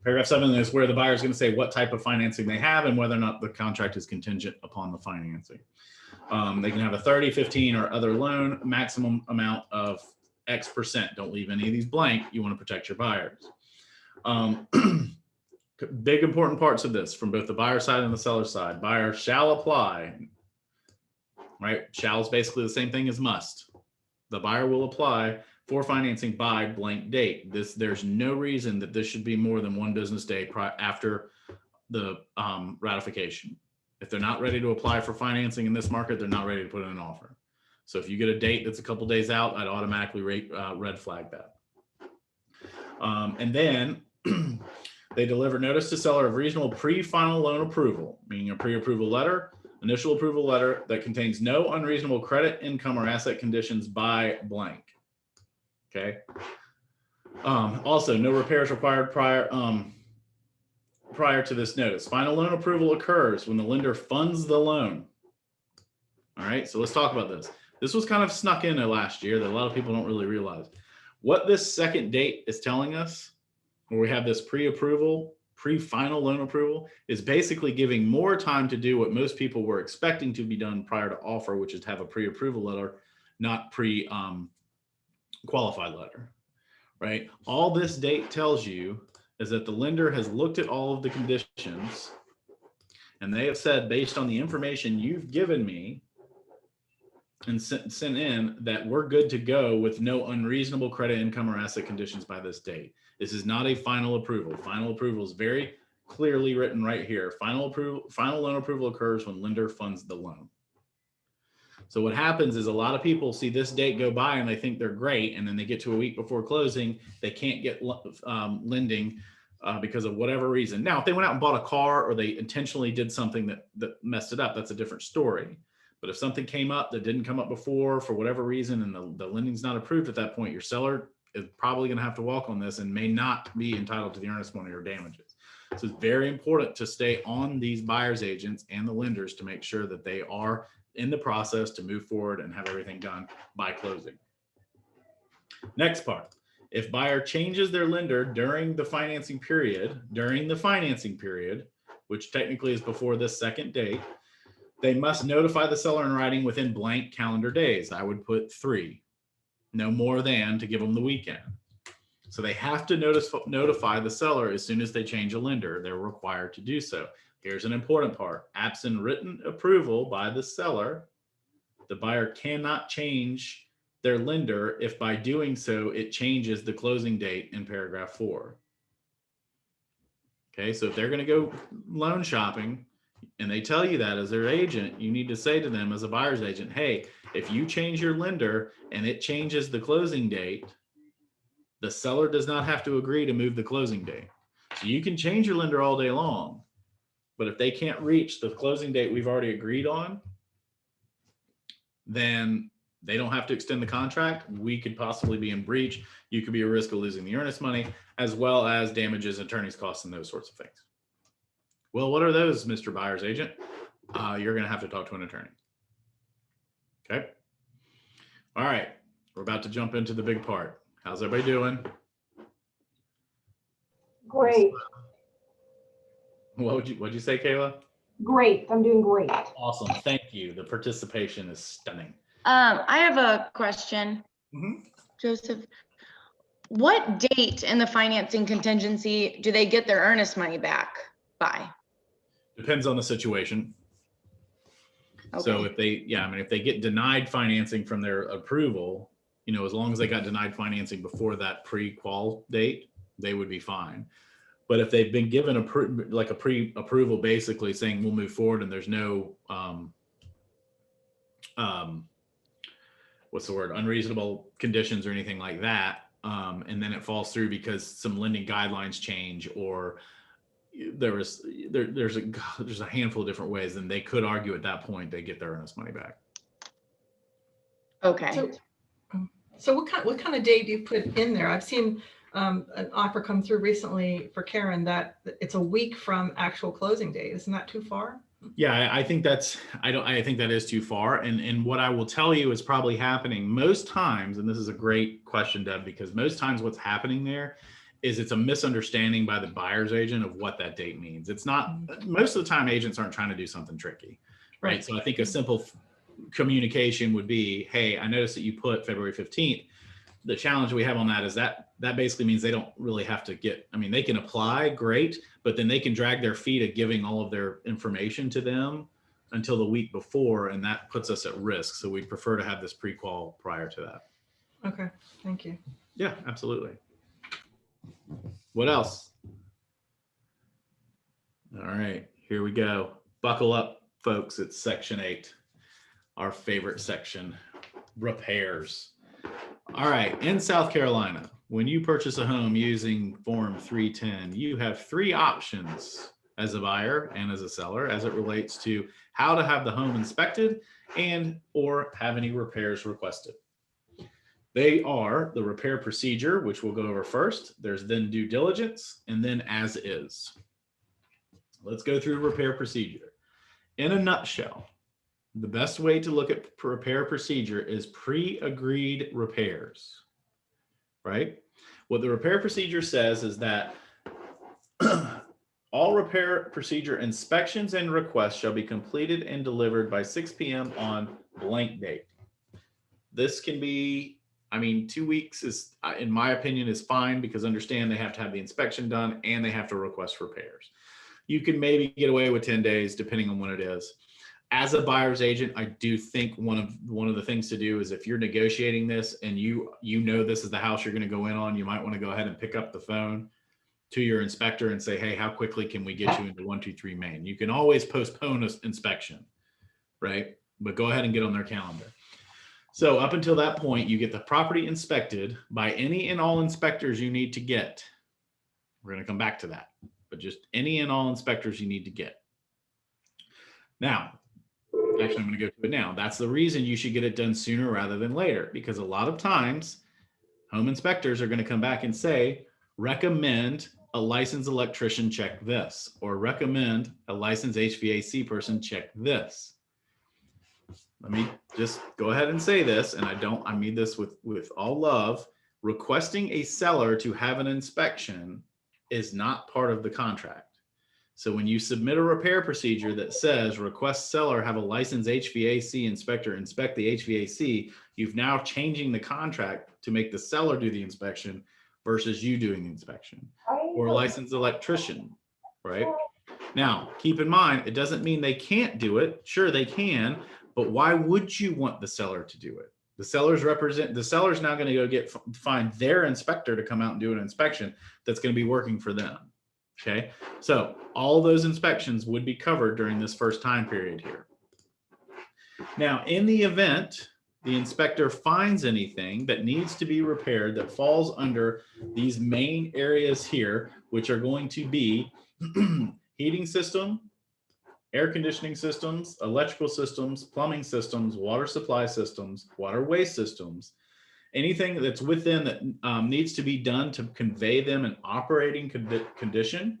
Paragraph 7 is where the buyer is going to say what type of financing they have and whether or not the contract is contingent upon the financing. They can have a 30, 15, or other loan, maximum amount of X%. Don't leave any of these blank. You want to protect your buyers. Big important parts of this from both the buyer side and the seller side. Buyer shall apply, right? Shall is basically the same thing as must. The buyer will apply for financing by blank date. There's no reason that this should be more than 1 business day after the ratification. If they're not ready to apply for financing in this market, they're not ready to put in an offer. So if you get a date that's a couple days out, I'd automatically red flag that. And then they deliver notice to seller of reasonable pre-final loan approval, meaning a pre-approval letter, initial approval letter that contains no unreasonable credit, income, or asset conditions by blank. Okay. Also, no repairs required prior to this notice. Final loan approval occurs when the lender funds the loan. All right, so let's talk about this. This was kind of snuck in last year that a lot of people don't really realize. What this second date is telling us, where we have this pre-approval, pre-final loan approval, is basically giving more time to do what most people were expecting to be done prior to offer, which is to have a pre-approval letter, not pre-qualified letter, right? All this date tells you is that the lender has looked at all of the conditions and they have said, based on the information you've given me and sent in, that we're good to go with no unreasonable credit, income, or asset conditions by this date. This is not a final approval. Final approval is very clearly written right here. Final loan approval occurs when lender funds the loan. So what happens is a lot of people see this date go by and they think they're great, and then they get to a week before closing, they can't get lending because of whatever reason. Now, if they went out and bought a car or they intentionally did something that messed it up, that's a different story. But if something came up that didn't come up before for whatever reason, and the lending's not approved at that point, your seller is probably going to have to walk on this and may not be entitled to the earnest money or damages. So it's very important to stay on these buyer's agents and the lenders to make sure that they are in the process to move forward and have everything done by closing. Next part. If buyer changes their lender during the financing period, which technically is before this second date, they must notify the seller in writing within blank calendar days. I would put 3, no more than, to give them the weekend. So they have to notify the seller as soon as they change a lender. They're required to do so. Here's an important part. Absent written approval by the seller, the buyer cannot change their lender if by doing so it changes the closing date in paragraph 4. Okay, so if they're going to go loan shopping and they tell you that as their agent, you need to say to them as a buyer's agent, hey, if you change your lender and it changes the closing date, the seller does not have to agree to move the closing date. So you can change your lender all day long, but if they can't reach the closing date we've already agreed on, then they don't have to extend the contract. We could possibly be in breach. You could be at risk of losing the earnest money, as well as damages, attorney's costs, and those sorts of things. Well, what are those, Mr. Buyer's Agent? You're going to have to talk to an attorney. Okay. All right. We're about to jump into the big part. How's everybody doing?
Great.
What'd you say, Kayla?
Great. I'm doing great.
Awesome. Thank you. The participation is stunning.
I have a question,
Mm-hmm.
Joseph. What date in the financing contingency do they get their earnest money back by?
Depends on the situation.
Okay.
So if they get denied financing from their approval, as long as they got denied financing before that pre-qual date, they would be fine. But if they've been given a pre-approval, basically saying we'll move forward, and there's no unreasonable conditions or anything like that, and then it falls through because some lending guidelines change, or there's a handful of different ways, then they could argue at that point they get their earnest money back.
Okay.
So what kind of date do you put in there? I've seen an offer come through recently for Karen that it's a week from actual closing date. Isn't that too far?
Yeah, I think I think that is too far. And what I will tell you is probably happening most times, and this is a great question, Deb, because most times what's happening there is it's a misunderstanding by the buyer's agent of what that date means. It's not, most of the time agents aren't trying to do something tricky, right? So I think a simple communication would be, hey, I noticed that you put February 15th. The challenge we have on that is that basically means they don't really have to they can apply, great, but then they can drag their feet at giving all of their information to them until the week before, and that puts us at risk. So we prefer to have this pre-qual prior to that.
Okay, thank you.
Yeah, absolutely. What else? All right, here we go. Buckle up, folks. It's section 8, our favorite section, repairs. All right, in South Carolina, when you purchase a home using Form 310, you have 3 options as a buyer and as a seller as it relates to how to have the home inspected and or have any repairs requested. They are the repair procedure, which we'll go over first. There's then due diligence, and then as is. Let's go through repair procedure. In a nutshell, the best way to look at repair procedure is pre-agreed repairs, right? What the repair procedure says is that all repair procedure inspections and requests shall be completed and delivered by 6 p.m. on blank date. This can be, 2 weeks is, in my opinion, is fine, because understand they have to have the inspection done and they have to request repairs. you can maybe get away with 10 days depending on when it is. As a buyer's agent, I do think one of the things to do is if you're negotiating this and you know this is the house you're going to go in on, you might want to go ahead and pick up the phone to your inspector and say, hey, how quickly can we get you into 123 Main? You can always postpone an inspection, right? But go ahead and get on their calendar. So up until that point, you get the property inspected by any and all inspectors you need to get. We're going to come back to that, but just any and all inspectors you need to get. Now, actually, I'm going to go to it now. That's the reason you should get it done sooner rather than later, because a lot of times home inspectors are going to come back and say, recommend a licensed electrician check this, or recommend a licensed HVAC person check this. Let me just go ahead and say this, and I mean this with all love. Requesting a seller to have an inspection is not part of the contract. So when you submit a repair procedure that says request seller have a licensed HVAC inspector inspect the HVAC, you've now changing the contract to make the seller do the inspection versus you doing the inspection, or a licensed electrician, right? Now, keep in mind, it doesn't mean they can't do it. Sure, they can, but why would you want the seller to do it? The seller's now going to go find their inspector to come out and do an inspection that's going to be working for them. Okay, so all those inspections would be covered during this first time period here. Now, in the event the inspector finds anything that needs to be repaired that falls under these main areas here, which are going to be heating system, air conditioning systems, electrical systems, plumbing systems, water supply systems, water waste systems, anything that's within that needs to be done to convey them an operating condition,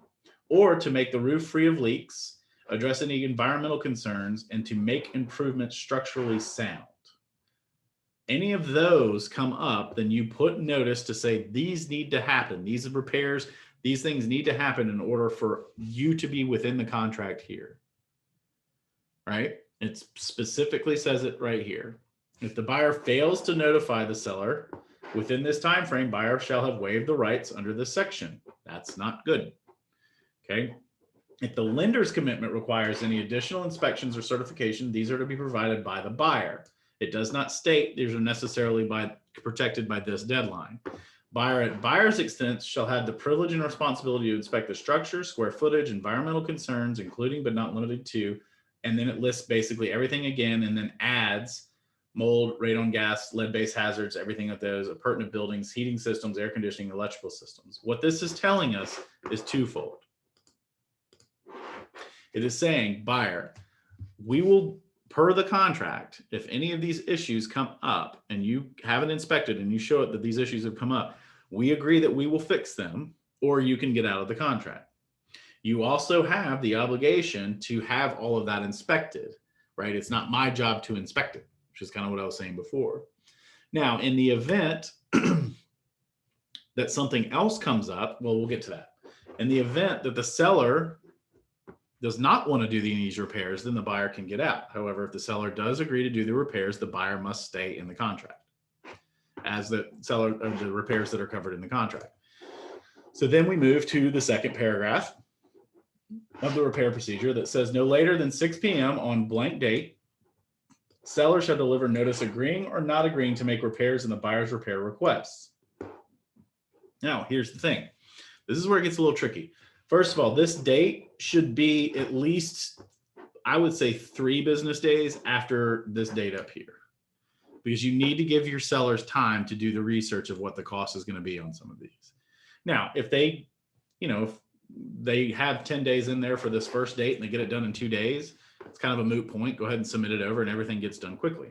or to make the roof free of leaks, address any environmental concerns, and to make improvements structurally sound. Any of those come up, then you put notice to say these need to happen. These repairs, these things need to happen in order for you to be within the contract here. Right? It specifically says it right here. If the buyer fails to notify the seller within this time frame, buyer shall have waived the rights under this section. That's not good. Okay. If the lender's commitment requires any additional inspections or certification, these are to be provided by the buyer. It does not state these are necessarily protected by this deadline. Buyer at buyer's expense shall have the privilege and responsibility to inspect the structure, square footage, environmental concerns, including but not limited to, and then it lists basically everything again, and then adds mold, radon gas, lead-based hazards, everything of those, appurtenant buildings, heating systems, air conditioning, electrical systems. What this is telling us is twofold. It is saying, buyer, we will, per the contract, if any of these issues come up and you haven't inspected and you show it that these issues have come up, we agree that we will fix them, or you can get out of the contract. You also have the obligation to have all of that inspected, right? It's not my job to inspect it, which is kind of what I was saying before. Now, in the event that something else comes up, well, we'll get to that. In the event that the seller does not want to do these repairs, then the buyer can get out. However, if the seller does agree to do the repairs, the buyer must stay in the contract as the seller of the repairs that are covered in the contract. So then we move to the second paragraph of the repair procedure that says no later than 6 p.m. on blank date, seller shall deliver notice agreeing or not agreeing to make repairs in the buyer's repair requests. Now, here's the thing. This is where it gets a little tricky. First of all, this date should be at least, I would say, 3 business days after this date up here, because you need to give your sellers time to do the research of what the cost is going to be on some of these. Now, if they, if they have 10 days in there for this first date and they get it done in 2 days, it's kind of a moot point. Go ahead and submit it over and everything gets done quickly.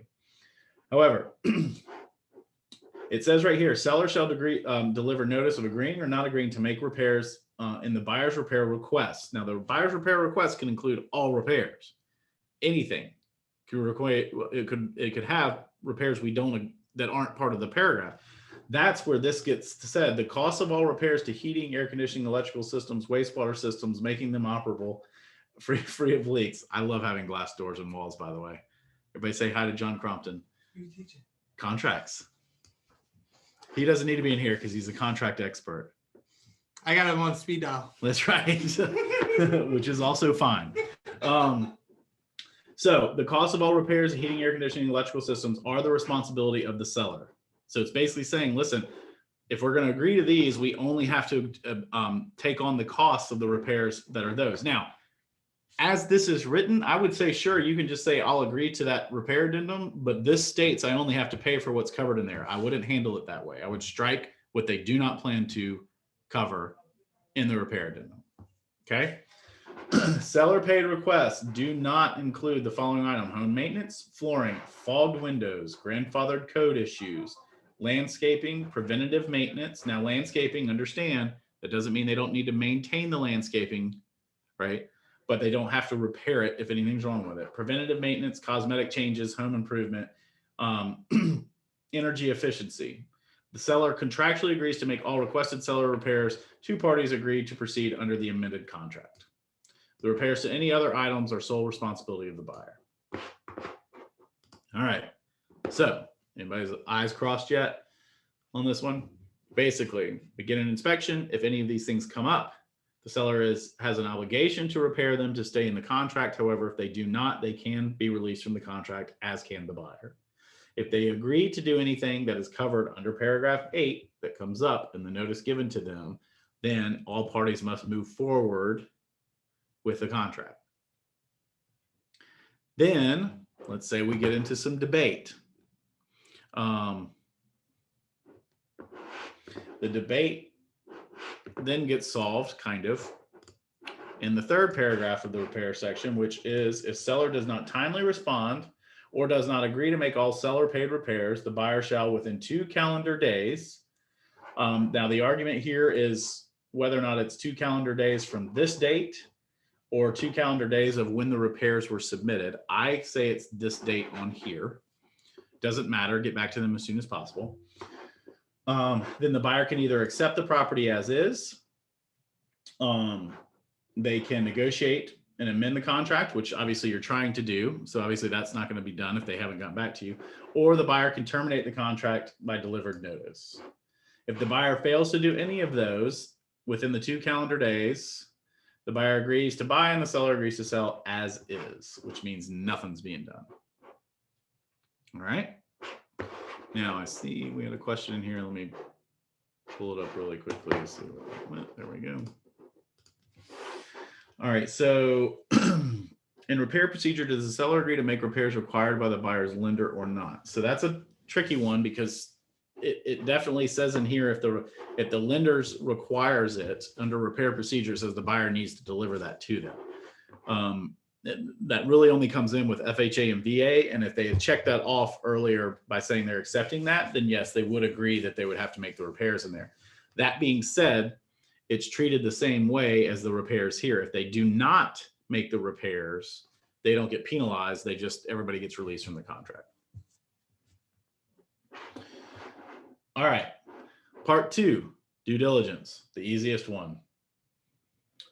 However, it says right here, seller shall deliver notice of agreeing or not agreeing to make repairs in the buyer's repair request. Now, the buyer's repair request can include all repairs, anything. It could have repairs that aren't part of the paragraph. That's where this gets said. The cost of all repairs to heating, air conditioning, electrical systems, wastewater systems, making them operable, free of leaks. I love having glass doors and walls, by the way. Everybody say hi to John Crompton. Contracts. He doesn't need to be in here because he's a contract expert.
I got him on speed dial.
That's right. which is also fine. So the cost of all repairs of heating, air conditioning, electrical systems are the responsibility of the seller. So it's basically saying, listen, if we're going to agree to these, we only have to take on the costs of the repairs that are those. Now, as this is written, I would say, sure, you can just say, I'll agree to that repair addendum, but this states I only have to pay for what's covered in there. I wouldn't handle it that way. I would strike what they do not plan to cover in the repair addendum. Okay. Seller paid requests do not include the following item: home maintenance, flooring, fogged windows, grandfathered code issues, landscaping, preventative maintenance. Now, landscaping, understand, that doesn't mean they don't need to maintain the landscaping, right? But they don't have to repair it if anything's wrong with it. Preventative maintenance, cosmetic changes, home improvement, energy efficiency. The seller contractually agrees to make all requested seller repairs. Two parties agree to proceed under the amended contract. The repairs to any other items are sole responsibility of the buyer. All right. So, anybody's eyes crossed yet on this one? Basically, begin an inspection. If any of these things come up, the seller has an obligation to repair them to stay in the contract. However, if they do not, they can be released from the contract, as can the buyer. If they agree to do anything that is covered under paragraph 8 that comes up in the notice given to them, then all parties must move forward with the contract. Then, let's say we get into some debate. The debate then gets solved kind of in the third paragraph of the repair section, which is, if seller does not timely respond or does not agree to make all seller paid repairs, the buyer shall within 2 calendar days. Now the argument here is whether or not it's 2 calendar days from this date or 2 calendar days of when the repairs were submitted. I say it's this date on here. Doesn't matter, get back to them as soon as possible. Then the buyer can either accept the property as is. They can negotiate and amend the contract, which obviously you're trying to do. So obviously that's not going to be done if they haven't gotten back to you. Or the buyer can terminate the contract by delivered notice. If the buyer fails to do any of those within the 2 calendar days, the buyer agrees to buy and the seller agrees to sell as is, which means nothing's being done. All right. Now I see we had a question in here. Let me pull it up really quickly. See where that went. There we go. All right. So in repair procedure, does the seller agree to make repairs required by the buyer's lender or not? So that's a tricky one because it definitely says in here if the lenders requires it under repair procedure, says the buyer needs to deliver that to them. That really only comes in with FHA and VA. And if they had checked that off earlier by saying they're accepting that, then yes, they would agree that they would have to make the repairs in there. That being said, it's treated the same way as the repairs here. If they do not make the repairs, they don't get penalized. Everybody gets released from the contract. All right. Part 2, due diligence, the easiest one.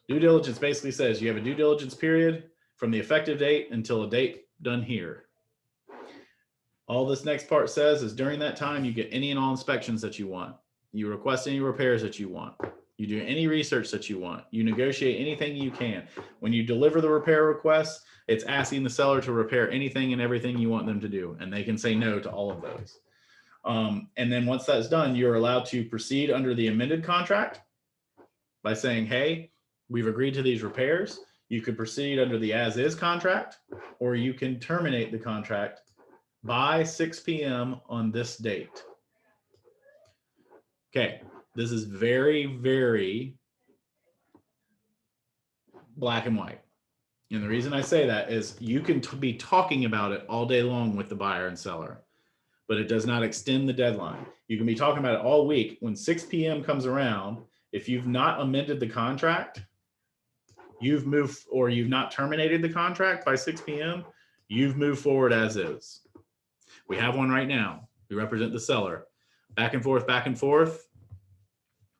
Due diligence basically says you have a due diligence period from the effective date until a date done here. All this next part says is during that time, you get any and all inspections that you want. You request any repairs that you want. You do any research that you want. You negotiate anything you can. When you deliver the repair request, it's asking the seller to repair anything and everything you want them to do. And they can say no to all of those. And then once that's done, you're allowed to proceed under the amended contract by saying, hey, we've agreed to these repairs. You could proceed under the as-is contract, or you can terminate the contract by 6 p.m. on this date. Okay, this is very, very black and white. And the reason I say that is you can be talking about it all day long with the buyer and seller, but it does not extend the deadline. You can be talking about it all week. When 6 p.m. comes around, if you've not amended the contract, you've moved, or you've not terminated the contract by 6 p.m., you've moved forward as is. We have one right now. We represent the seller. Back and forth, back and forth.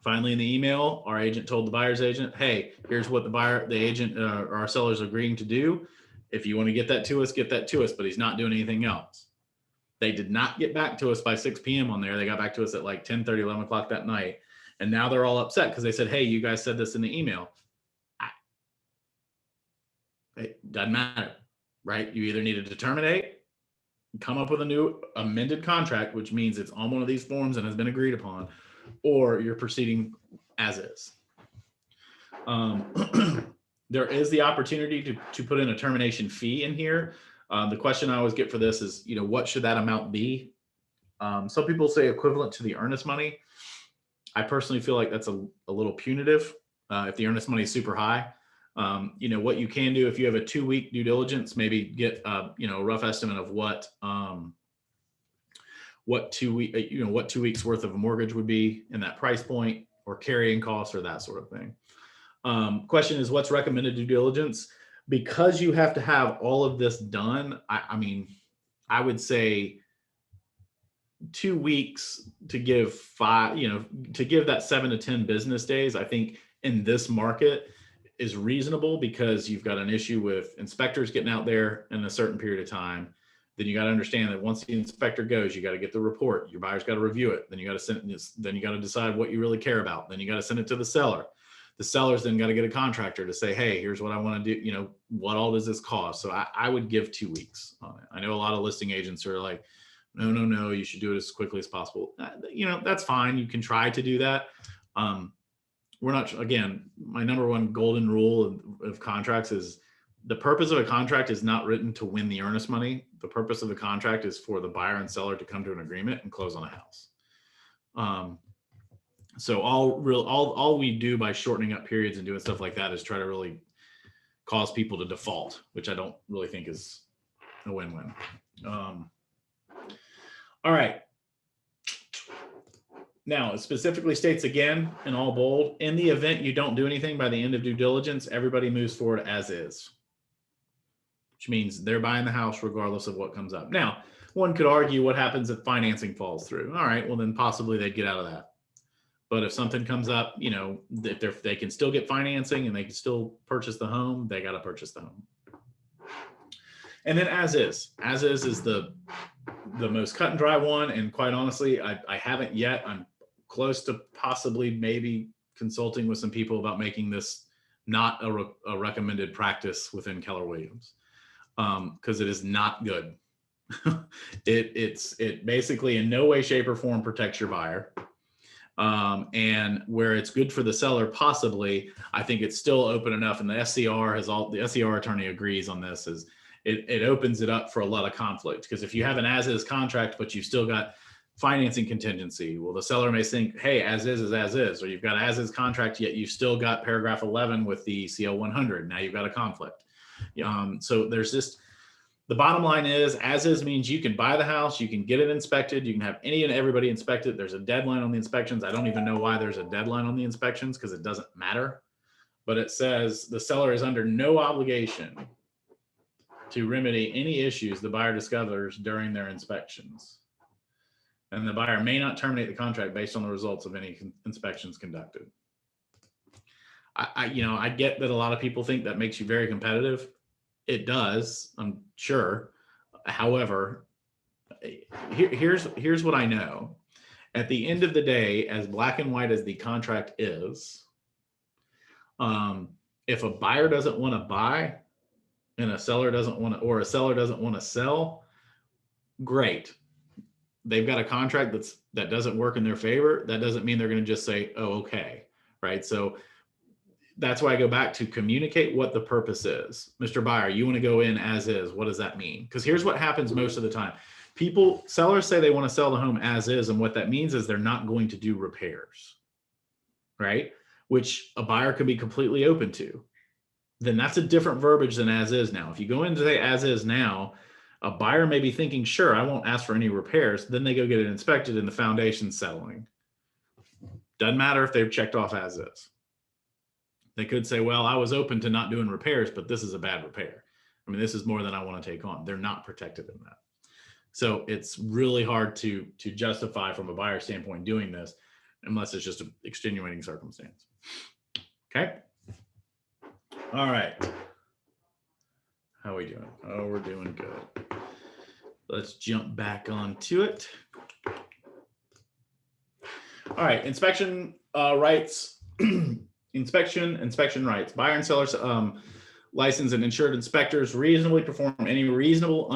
Finally, in the email, our agent told the buyer's agent, hey, here's what the agent, or our seller's agreeing to do. If you want to get that to us, get that to us, but he's not doing anything else. They did not get back to us by 6 p.m. on there. They got back to us at like 10:30, 11 o'clock that night. And now they're all upset because they said, hey, you guys said this in the email. it doesn't matter, right? You either need to terminate, come up with a new amended contract, which means it's on one of these forms and has been agreed upon, or you're proceeding as is. There is the opportunity to put in a termination fee in here. The question I always get for this is, what should that amount be? Some people say equivalent to the earnest money. I personally feel like that's a little punitive if the earnest money is super high. What you can do if you have a 2-week due diligence, maybe get a rough estimate of what 2 weeks worth of a mortgage would be in that price point, or carrying costs, or that sort of thing. Question is, what's recommended due diligence? Because you have to have all of this done, I would say 2 weeks to give to give that 7 to 10 business days, I think in this market is reasonable, because you've got an issue with inspectors getting out there in a certain period of time. Then you got to understand that once the inspector goes, you got to get the report. Your buyer's got to review it. Then you got to send this. Then you got to decide what you really care about. Then you got to send it to the seller. The seller's then got to get a contractor to say, hey, here's what I want to do. What all does this cost? So I would give 2 weeks on it. I know a lot of listing agents are like, no, you should do it as quickly as possible. That's fine. You can try to do that. We're not, again, my number one golden rule of contracts is the purpose of a contract is not written to win the earnest money. The purpose of the contract is for the buyer and seller to come to an agreement and close on a house. So all we do by shortening up periods and doing stuff like that is try to really cause people to default, which I don't really think is a win-win. All right. Now, it specifically states again in all bold, in the event you don't do anything by the end of due diligence, everybody moves forward as is, which means they're buying the house regardless of what comes up. Now, one could argue, what happens if financing falls through? All right, well, then possibly they'd get out of that. But if something comes up, if they can still get financing and they can still purchase the home, they got to purchase the home. And then as is the most cut and dry one. And quite honestly, I haven't yet. I'm close to possibly maybe consulting with some people about making this not a recommended practice within Keller Williams, because it is not good. It basically in no way, shape, or form protects your buyer. And where it's good for the seller, possibly, I think it's still open enough. And the SCR attorney agrees on this, is it opens it up for a lot of conflict. Because if you have an as-is contract, but you've still got financing contingency, well, the seller may think, hey, as is as is, or you've got as-is contract, yet you've still got paragraph 11 with the CL 100. Now you've got a conflict. So there's just, the bottom line is, as is means you can buy the house, you can get it inspected, you can have any and everybody inspect it. There's a deadline on the inspections. I don't even know why there's a deadline on the inspections, because it doesn't matter. But it says the seller is under no obligation to remedy any issues the buyer discovers during their inspections. And the buyer may not terminate the contract based on the results of any inspections conducted. I get that a lot of people think that makes you very competitive. It does, I'm sure. However, here's what I know. At the end of the day, as black and white as the contract is, if a buyer doesn't want to buy and a seller doesn't want to, or a seller doesn't want to sell, great. They've got a contract that doesn't work in their favor. That doesn't mean they're going to just say, oh, okay, right? So that's why I go back to communicate what the purpose is. Mr. Buyer, you want to go in as is. What does that mean? Because here's what happens most of the time. Sellers say they want to sell the home as is. And what that means is they're not going to do repairs, right? Which a buyer could be completely open to. Then that's a different verbiage than as is now. If you go in to say as is now, a buyer may be thinking, sure, I won't ask for any repairs. Then they go get it inspected and the foundation's settling. Doesn't matter if they've checked off as is. They could say, well, I was open to not doing repairs, but this is a bad repair. I mean, this is more than I want to take on. They're not protected in that. So it's really hard to justify from a buyer standpoint doing this, unless it's just an extenuating circumstance. Okay. All right. How are we doing? Oh, we're doing good. Let's jump back onto it. All right. Inspection rights. Inspection rights. Buyer and seller licensed and insured inspectors reasonably perform any reasonable,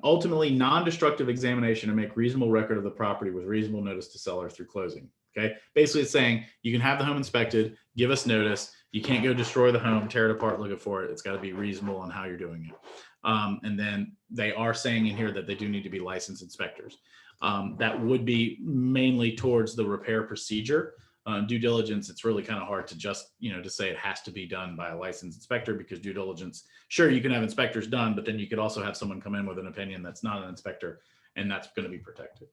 ultimately non-destructive examination and make reasonable record of the property with reasonable notice to seller through closing. Okay, basically it's saying you can have the home inspected, give us notice. You can't go destroy the home, tear it apart looking for it. It's got to be reasonable on how you're doing it. And then they are saying in here that they do need to be licensed inspectors. That would be mainly towards the repair procedure. Due diligence, it's really kind of hard to just, to say it has to be done by a licensed inspector, because due diligence, sure, you can have inspectors done, but then you could also have someone come in with an opinion that's not an inspector, and that's going to be protected.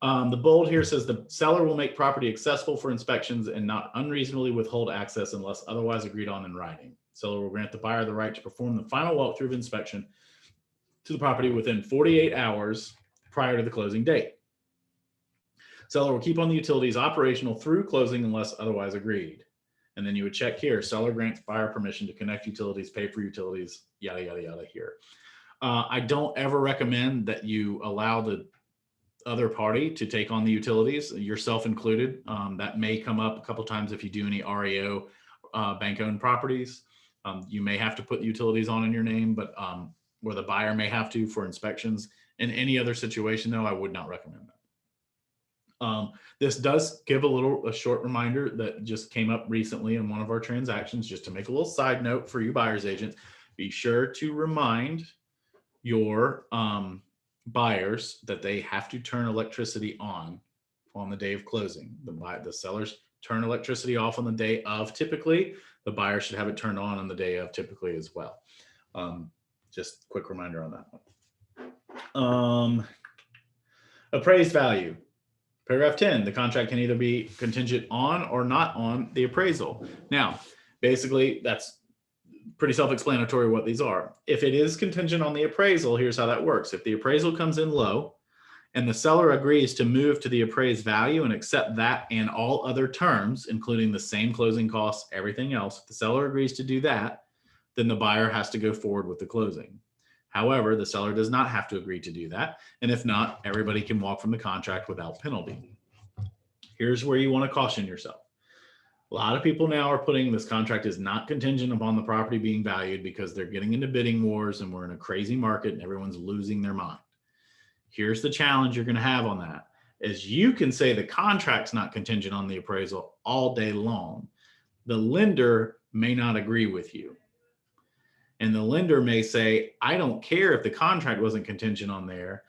The bold here says the seller will make property accessible for inspections and not unreasonably withhold access unless otherwise agreed on in writing. Seller will grant the buyer the right to perform the final walkthrough of inspection to the property within 48 hours prior to the closing date. Seller will keep on the utilities operational through closing unless otherwise agreed. And then you would check here, seller grants buyer permission to connect utilities, pay for utilities, yada, yada, yada here. I don't ever recommend that you allow the other party to take on the utilities, yourself included. That may come up a couple times if you do any REO bank-owned properties. You may have to put utilities on in your name, but where the buyer may have to for inspections. In any other situation, though, I would not recommend that. This does give a short reminder that just came up recently in one of our transactions, just to make a little side note for you buyer's agents. Be sure to remind your buyers that they have to turn electricity on the day of closing. The sellers turn electricity off on the day of typically. The buyer should have it turned on the day of typically as well. Just quick reminder on that one. Appraised value. Paragraph 10, the contract can either be contingent on or not on the appraisal. Now, basically, that's pretty self-explanatory what these are. If it is contingent on the appraisal, here's how that works. If the appraisal comes in low and the seller agrees to move to the appraised value and accept that and all other terms, including the same closing costs, everything else, if the seller agrees to do that, then the buyer has to go forward with the closing. However, the seller does not have to agree to do that. And if not, everybody can walk from the contract without penalty. Here's where you want to caution yourself. A lot of people now are putting this contract is not contingent upon the property being valued because they're getting into bidding wars and we're in a crazy market and everyone's losing their mind. Here's the challenge you're going to have on that is you can say the contract's not contingent on the appraisal all day long. The lender may not agree with you. And the lender may say, I don't care if the contract wasn't contingent on there.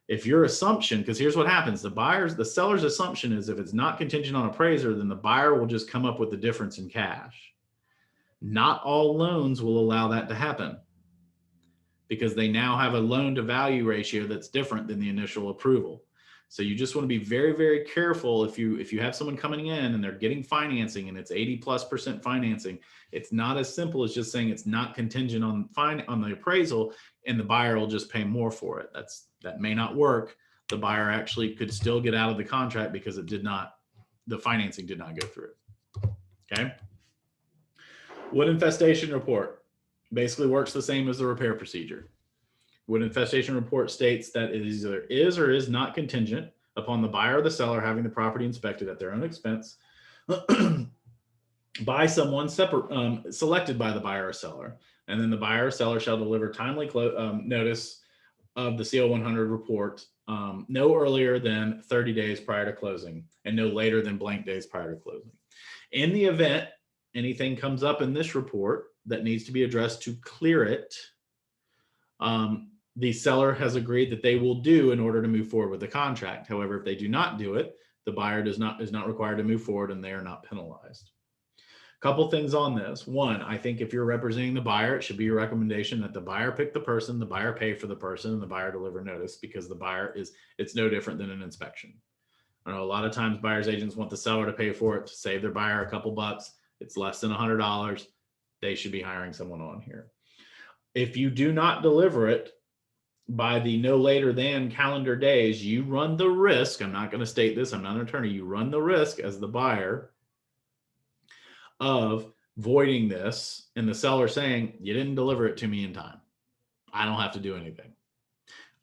If your assumption, because here's what happens, the seller's assumption is if it's not contingent on appraiser, then the buyer will just come up with the difference in cash. Not all loans will allow that to happen because they now have a loan to value ratio that's different than the initial approval. So you just want to be very, very careful if you have someone coming in and they're getting financing and it's 80+% financing. It's not as simple as just saying it's not contingent on the appraisal and the buyer will just pay more for it. That may not work. The buyer actually could still get out of the contract because the financing did not go through. Okay. Wood infestation report basically works the same as the repair procedure. Wood infestation report states that it either is or is not contingent upon the buyer or the seller having the property inspected at their own expense by someone selected by the buyer or seller. And then the buyer or seller shall deliver timely notice of the CO100 report no earlier than 30 days prior to closing and no later than blank days prior to closing. In the event anything comes up in this report that needs to be addressed to clear it, the seller has agreed that they will do in order to move forward with the contract. However, if they do not do it, the buyer is not required to move forward and they are not penalized. Couple things on this. One, I think if you're representing the buyer, it should be your recommendation that the buyer pick the person, the buyer pay for the person, and the buyer deliver notice because it's no different than an inspection. I know a lot of times buyer's agents want the seller to pay for it to save their buyer a couple bucks. It's less than $100. They should be hiring someone on here. If you do not deliver it by the no later than calendar days, you run the risk. I'm not going to state this. I'm not an attorney. You run the risk as the buyer of voiding this and the seller saying, you didn't deliver it to me in time. I don't have to do anything.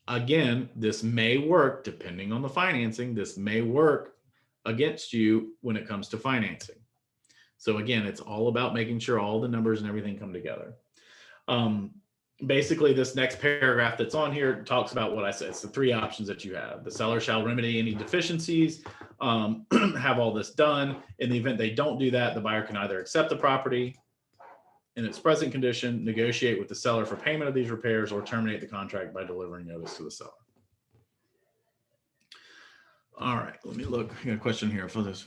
Again, this may work depending on the financing. This may work against you when it comes to financing. So again, it's all about making sure all the numbers and everything come together. Basically, this next paragraph that's on here talks about what I said. It's the three options that you have. The seller shall remedy any deficiencies, have all this done. In the event they don't do that, the buyer can either accept the property in its present condition, negotiate with the seller for payment of these repairs, or terminate the contract by delivering notice to the seller. All right, let me look. I got a question here for this.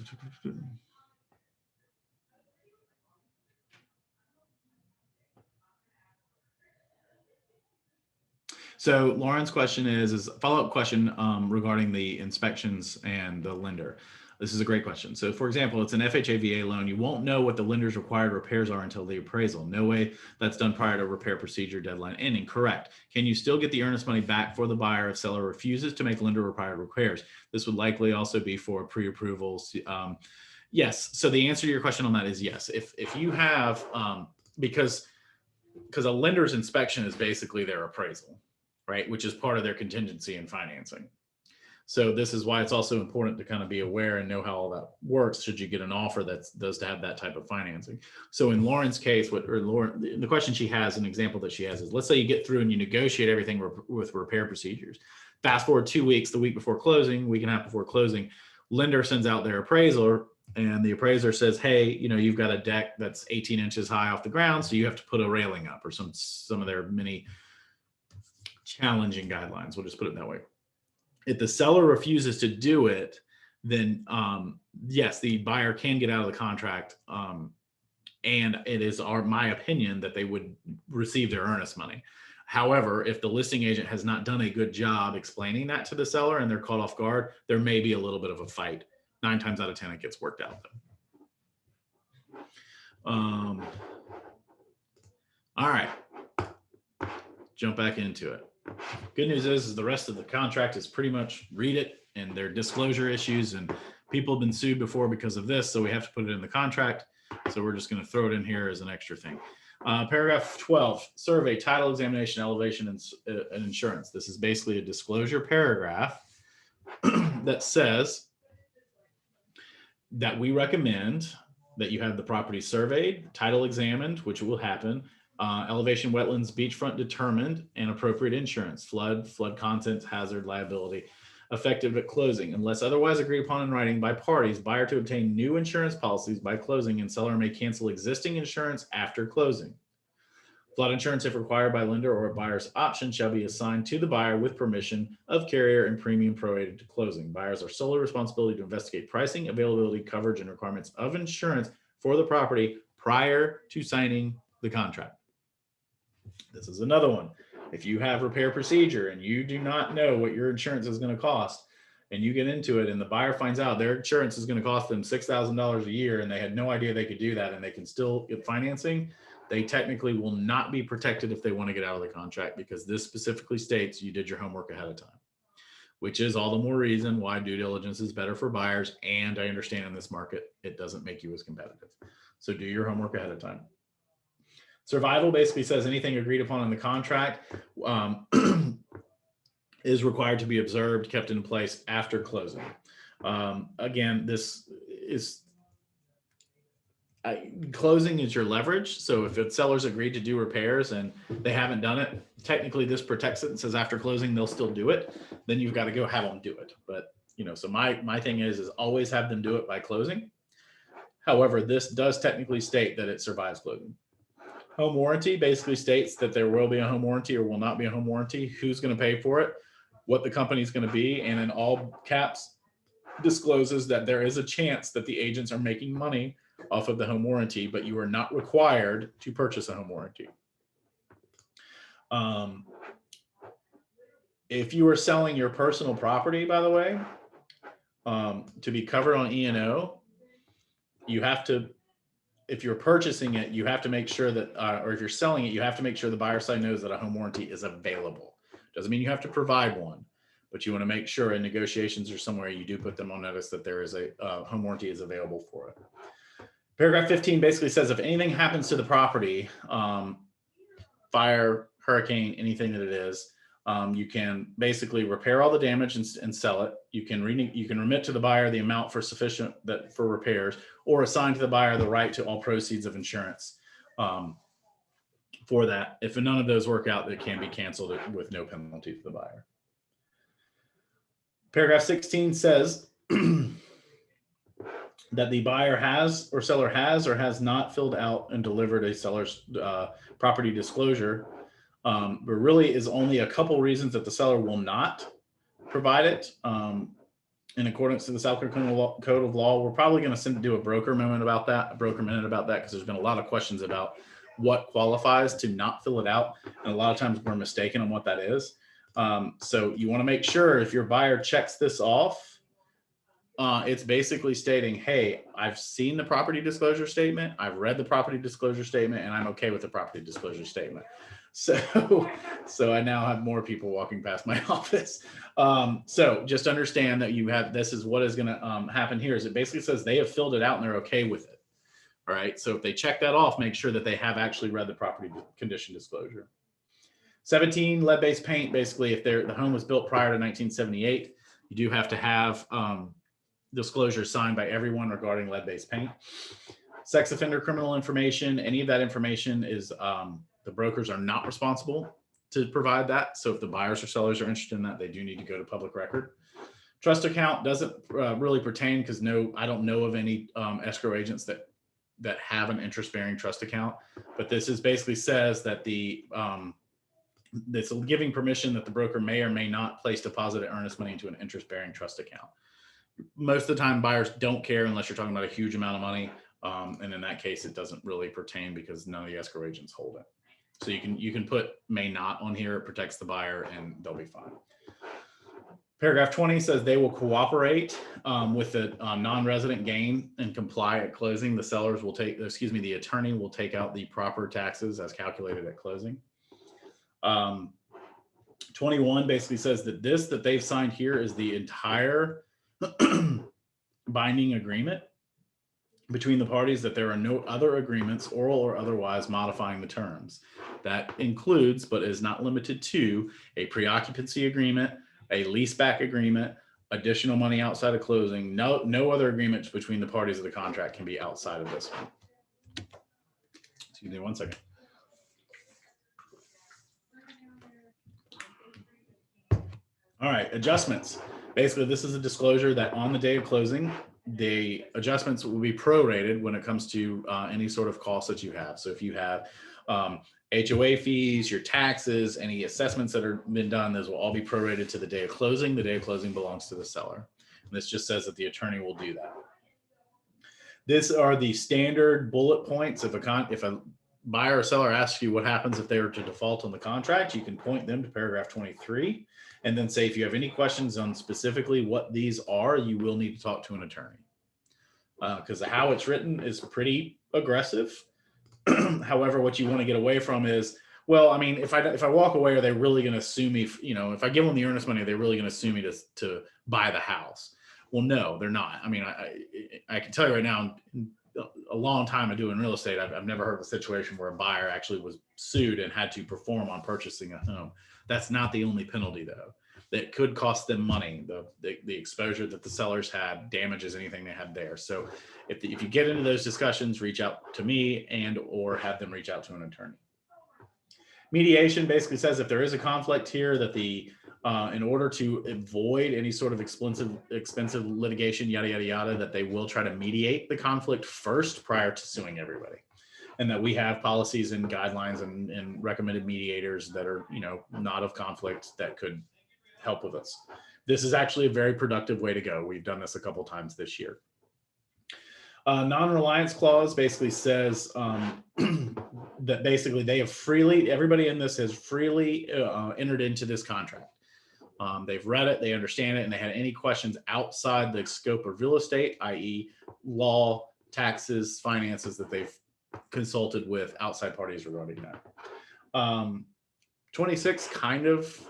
So Lauren's question is a follow-up question regarding the inspections and the lender. This is a great question. So for example, it's an FHA VA loan. You won't know what the lender's required repairs are until the appraisal. No way that's done prior to repair procedure deadline ending. Correct. Can you still get the earnest money back for the buyer if seller refuses to make lender required repairs? This would likely also be for pre-approvals. Yes. So the answer to your question on that is yes. If you have, because a lender's inspection is basically their appraisal, right? Which is part of their contingency in financing. So this is why it's also important to kind of be aware and know how all that works should you get an offer that does to have that type of financing. So in Lauren's case, the question she has, an example that she has is, let's say you get through and you negotiate everything with repair procedures. Fast forward 2 weeks, the week before closing, week and a half before closing, lender sends out their appraiser and the appraiser says, hey, you've got a deck that's 18 inches high off the ground, so you have to put a railing up, or some of their many challenging guidelines. We'll just put it that way. If the seller refuses to do it, then yes, the buyer can get out of the contract. And it is my opinion that they would receive their earnest money. However, if the listing agent has not done a good job explaining that to the seller and they're caught off guard, there may be a little bit of a fight. 9 times out of 10, it gets worked out though. All right, jump back into it. Good news is the rest of the contract is pretty much read it, and there are disclosure issues, and people have been sued before because of this, so we have to put it in the contract. So we're just going to throw it in here as an extra thing. Paragraph 12, survey, title, examination, elevation, and insurance. This is basically a disclosure paragraph that says that we recommend that you have the property surveyed, title examined, which will happen, elevation, wetlands, beachfront determined, and appropriate insurance, flood content, hazard, liability, effective at closing. Unless otherwise agreed upon in writing by parties, buyer to obtain new insurance policies by closing, and seller may cancel existing insurance after closing. Flood insurance, if required by lender or a buyer's option, shall be assigned to the buyer with permission of carrier and premium prorated to closing. Buyers are solely responsible to investigate pricing, availability, coverage, and requirements of insurance for the property prior to signing the contract. This is another one. If you have repair procedure and you do not know what your insurance is going to cost, and you get into it and the buyer finds out their insurance is going to cost them $6,000 a year and they had no idea they could do that and they can still get financing, they technically will not be protected if they want to get out of the contract, because this specifically states you did your homework ahead of time, which is all the more reason why due diligence is better for buyers. And I understand in this market, it doesn't make you as competitive. So do your homework ahead of time. Survival basically says anything agreed upon in the contract is required to be observed, kept in place after closing. Again, this is closing is your leverage. So if the seller's agreed to do repairs and they haven't done it, technically this protects it and says after closing, they'll still do it. Then you've got to go have them do it. But, so my thing is always have them do it by closing. However, this does technically state that it survives closing. Home warranty basically states that there will be a home warranty or will not be a home warranty, who's going to pay for it, what the company is going to be, and in all caps discloses that there is a chance that the agents are making money off of the home warranty, but you are not required to purchase a home warranty. If you are selling your personal property, by the way, to be covered on E&O, you have to, if you're purchasing it, you have to make sure that, or if you're selling it, you have to make sure the buyer side knows that a home warranty is available. Doesn't mean you have to provide one, but you want to make sure in negotiations or somewhere you do put them on notice that there is a home warranty is available for it. Paragraph 15 basically says if anything happens to the property, fire, hurricane, anything that it is, you can basically repair all the damage and sell it. You can remit to the buyer the amount for sufficient for repairs, or assign to the buyer the right to all proceeds of insurance for that. If none of those work out, it can be canceled with no penalty to the buyer. Paragraph 16 says that the buyer has or seller has or has not filled out and delivered a seller's property disclosure. There really is only a couple reasons that the seller will not provide it. In accordance to the South Carolina Code of Law, we're probably going to do a broker minute about that, because there's been a lot of questions about what qualifies to not fill it out. And a lot of times we're mistaken on what that is. So you want to make sure if your buyer checks this off, it's basically stating, hey, I've seen the property disclosure statement, I've read the property disclosure statement, and I'm okay with the property disclosure statement. So I now have more people walking past my office. So just understand that you have, this is what is going to happen here is it basically says they have filled it out and they're okay with it. All right. So if they check that off, make sure that they have actually read the property condition disclosure. 17, lead-based paint. Basically, if the home was built prior to 1978, you do have to have disclosure signed by everyone regarding lead-based paint. Sex offender criminal information, any of that information is the brokers are not responsible to provide that. So if the buyers or sellers are interested in that, they do need to go to public record. Trust account doesn't really pertain because I don't know of any escrow agents that have an interest-bearing trust account. But this is basically says that it's giving permission that the broker may or may not place deposited earnest money into an interest-bearing trust account. Most of the time, buyers don't care unless you're talking about a huge amount of money. And in that case, it doesn't really pertain because none of the escrow agents hold it. So you can put may not on here. It protects the buyer and they'll be fine. Paragraph 20 says they will cooperate with the non-resident gain and comply at closing. The attorney will take out the proper taxes as calculated at closing. 21 basically says that they've signed here is the entire binding agreement between the parties, that there are no other agreements, oral or otherwise, modifying the terms. That includes, but is not limited to, a pre-occupancy agreement, a leaseback agreement, additional money outside of closing. No other agreements between the parties of the contract can be outside of this one. Excuse me 1 second. All right, adjustments. Basically, this is a disclosure that on the day of closing, the adjustments will be prorated when it comes to any sort of costs that you have. So if you have HOA fees, your taxes, any assessments that are been done, those will all be prorated to the day of closing. The day of closing belongs to the seller. And this just says that the attorney will do that. These are the standard bullet points. If a buyer or seller asks you what happens if they were to default on the contract, you can point them to paragraph 23 and then say, if you have any questions on specifically what these are, you will need to talk to an attorney. Because how it's written is pretty aggressive. However, what you want to get away from is, well, I mean, if I walk away, are they really going to sue me? If I give them the earnest money, are they really going to sue me to buy the house? Well, no, they're not. I mean, I can tell you right now, a long time of doing real estate, I've never heard of a situation where a buyer actually was sued and had to perform on purchasing a home. That's not the only penalty, though. That could cost them money. The exposure that the sellers had damages anything they had there. So if you get into those discussions, reach out to me or have them reach out to an attorney. Mediation basically says if there is a conflict here, that in order to avoid any sort of expensive litigation, yada, yada, yada, that they will try to mediate the conflict first prior to suing everybody. And that we have policies and guidelines and recommended mediators that are, not of conflict that could help with us. This is actually a very productive way to go. We've done this a couple times this year. Non-reliance clause basically says that basically everybody in this has freely entered into this contract. They've read it, they understand it, and they had any questions outside the scope of real estate, i.e. law, taxes, finances, that they've consulted with outside parties regarding that. 26 kind of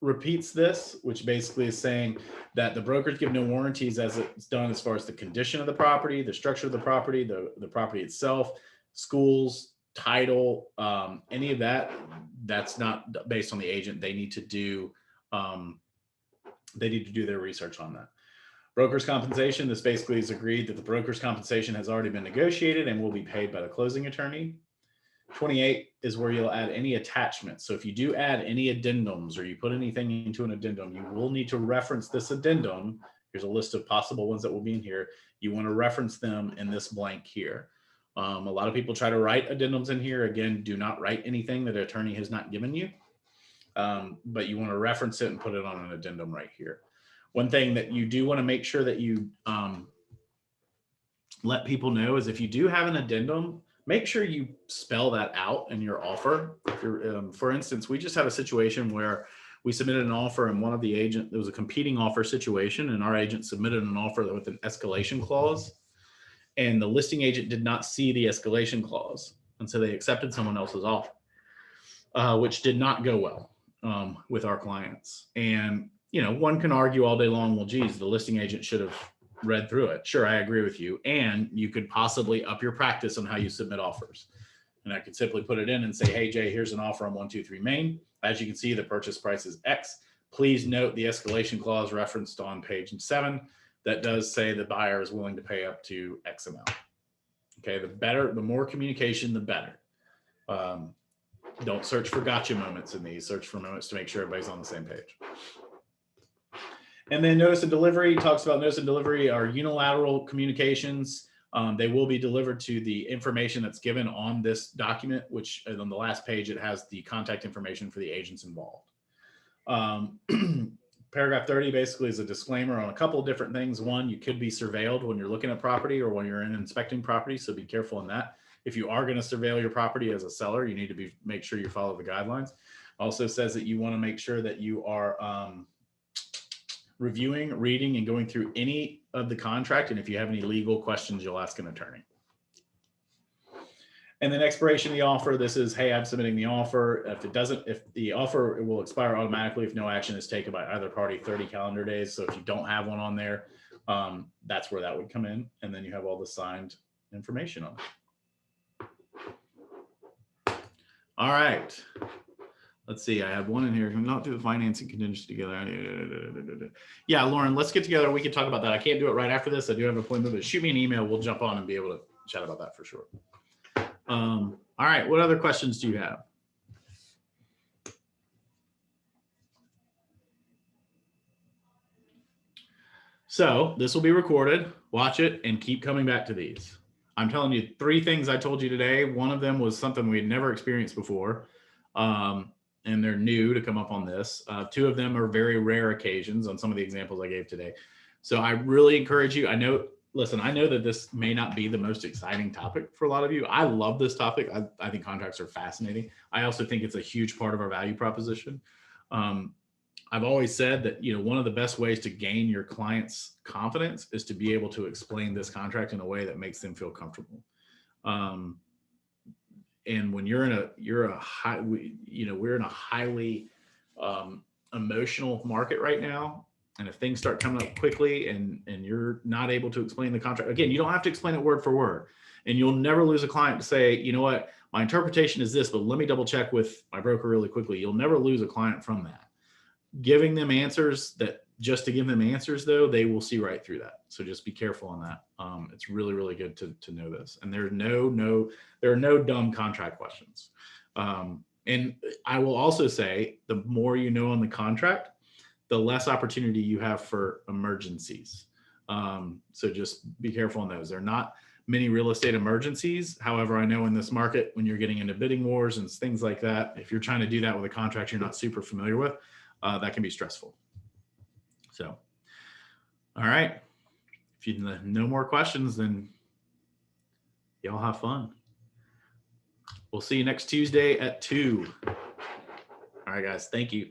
repeats this, which basically is saying that the brokers give no warranties as it's done as far as the condition of the property, the structure of the property, the property itself, schools, title, any of that. That's not based on the agent. They need to do their research on that. Broker's compensation, this basically is agreed that the broker's compensation has already been negotiated and will be paid by the closing attorney. 28 is where you'll add any attachments. So if you do add any addendums or you put anything into an addendum, you will need to reference this addendum. Here's a list of possible ones that will be in here. You want to reference them in this blank here. A lot of people try to write addendums in here. Again, do not write anything that an attorney has not given you. But you want to reference it and put it on an addendum right here. One thing that you do want to make sure that you let people know is if you do have an addendum, make sure you spell that out in your offer. If you're, for instance, we just had a situation where we submitted an offer and one of the agent, there was a competing offer situation and our agent submitted an offer with an escalation clause and the listing agent did not see the escalation clause. And so they accepted someone else's offer, which did not go well with our clients. And, you know, one can argue all day long, well, geez, the listing agent should have read through it. Sure, I agree with you. And you could possibly up your practice on how you submit offers. And I could simply put it in and say, hey, Jay, here's an offer on 123 Main. As you can see, the purchase price is X. Please note the escalation clause referenced on page 7 that does say the buyer is willing to pay up to X amount. Okay, the more communication, the better. Don't search for gotcha moments in these, search for moments to make sure everybody's on the same page. And then notice and delivery talks about notice and delivery are unilateral communications. They will be delivered to the information that's given on this document, which on the last page, it has the contact information for the agents involved. Paragraph 30 basically is a disclaimer on a couple of different things. One, you could be surveilled when you're looking at property or when you're in inspecting property. So be careful in that. If you are going to surveil your property as a seller, you need to make sure you follow the guidelines. Also says that you want to make sure that you are reviewing, reading, and going through any of the contract. And if you have any legal questions, you'll ask an attorney. And then expiration of the offer. This is, hey, I'm submitting the offer. If the offer, it will expire automatically if no action is taken by either party 30 calendar days. So if you don't have one on there, that's where that would come in. And then you have all the signed information on it. All right. Let's see. I have one in here. Can we not do the financing contingency together? Yeah, Lauren, let's get together. We can talk about that. I can't do it right after this. I do have an appointment, but shoot me an email. We'll jump on and be able to chat about that for sure. All right. What other questions do you have? So this will be recorded. Watch it and keep coming back to these. I'm telling you 3 things I told you today. One of them was something we had never experienced before. And they're new to come up on this. 2 of them are very rare occasions on some of the examples I gave today. So I really encourage you. I know that this may not be the most exciting topic for a lot of you. I love this topic. I think contracts are fascinating. I also think it's a huge part of our value proposition. I've always said that, you know, one of the best ways to gain your client's confidence is to be able to explain this contract in a way that makes them feel comfortable. And when we're in a highly emotional market right now. And if things start coming up quickly and you're not able to explain the contract, again, you don't have to explain it word for word, and you'll never lose a client to say, you know what, my interpretation is this, but let me double check with my broker really quickly. You'll never lose a client from that. Giving them answers that just to give them answers though, they will see right through that. So just be careful on that. It's really, really good to know this. And there are no dumb contract questions. And I will also say the more you know on the contract, the less opportunity you have for emergencies. So just be careful on those. There are not many real estate emergencies. However, I know in this market, when you're getting into bidding wars and things like that, if you're trying to do that with a contract you're not super familiar with, that can be stressful. So, all right. If you have no more questions, then y'all have fun. We'll see you next Tuesday at 2. All right, guys. Thank you.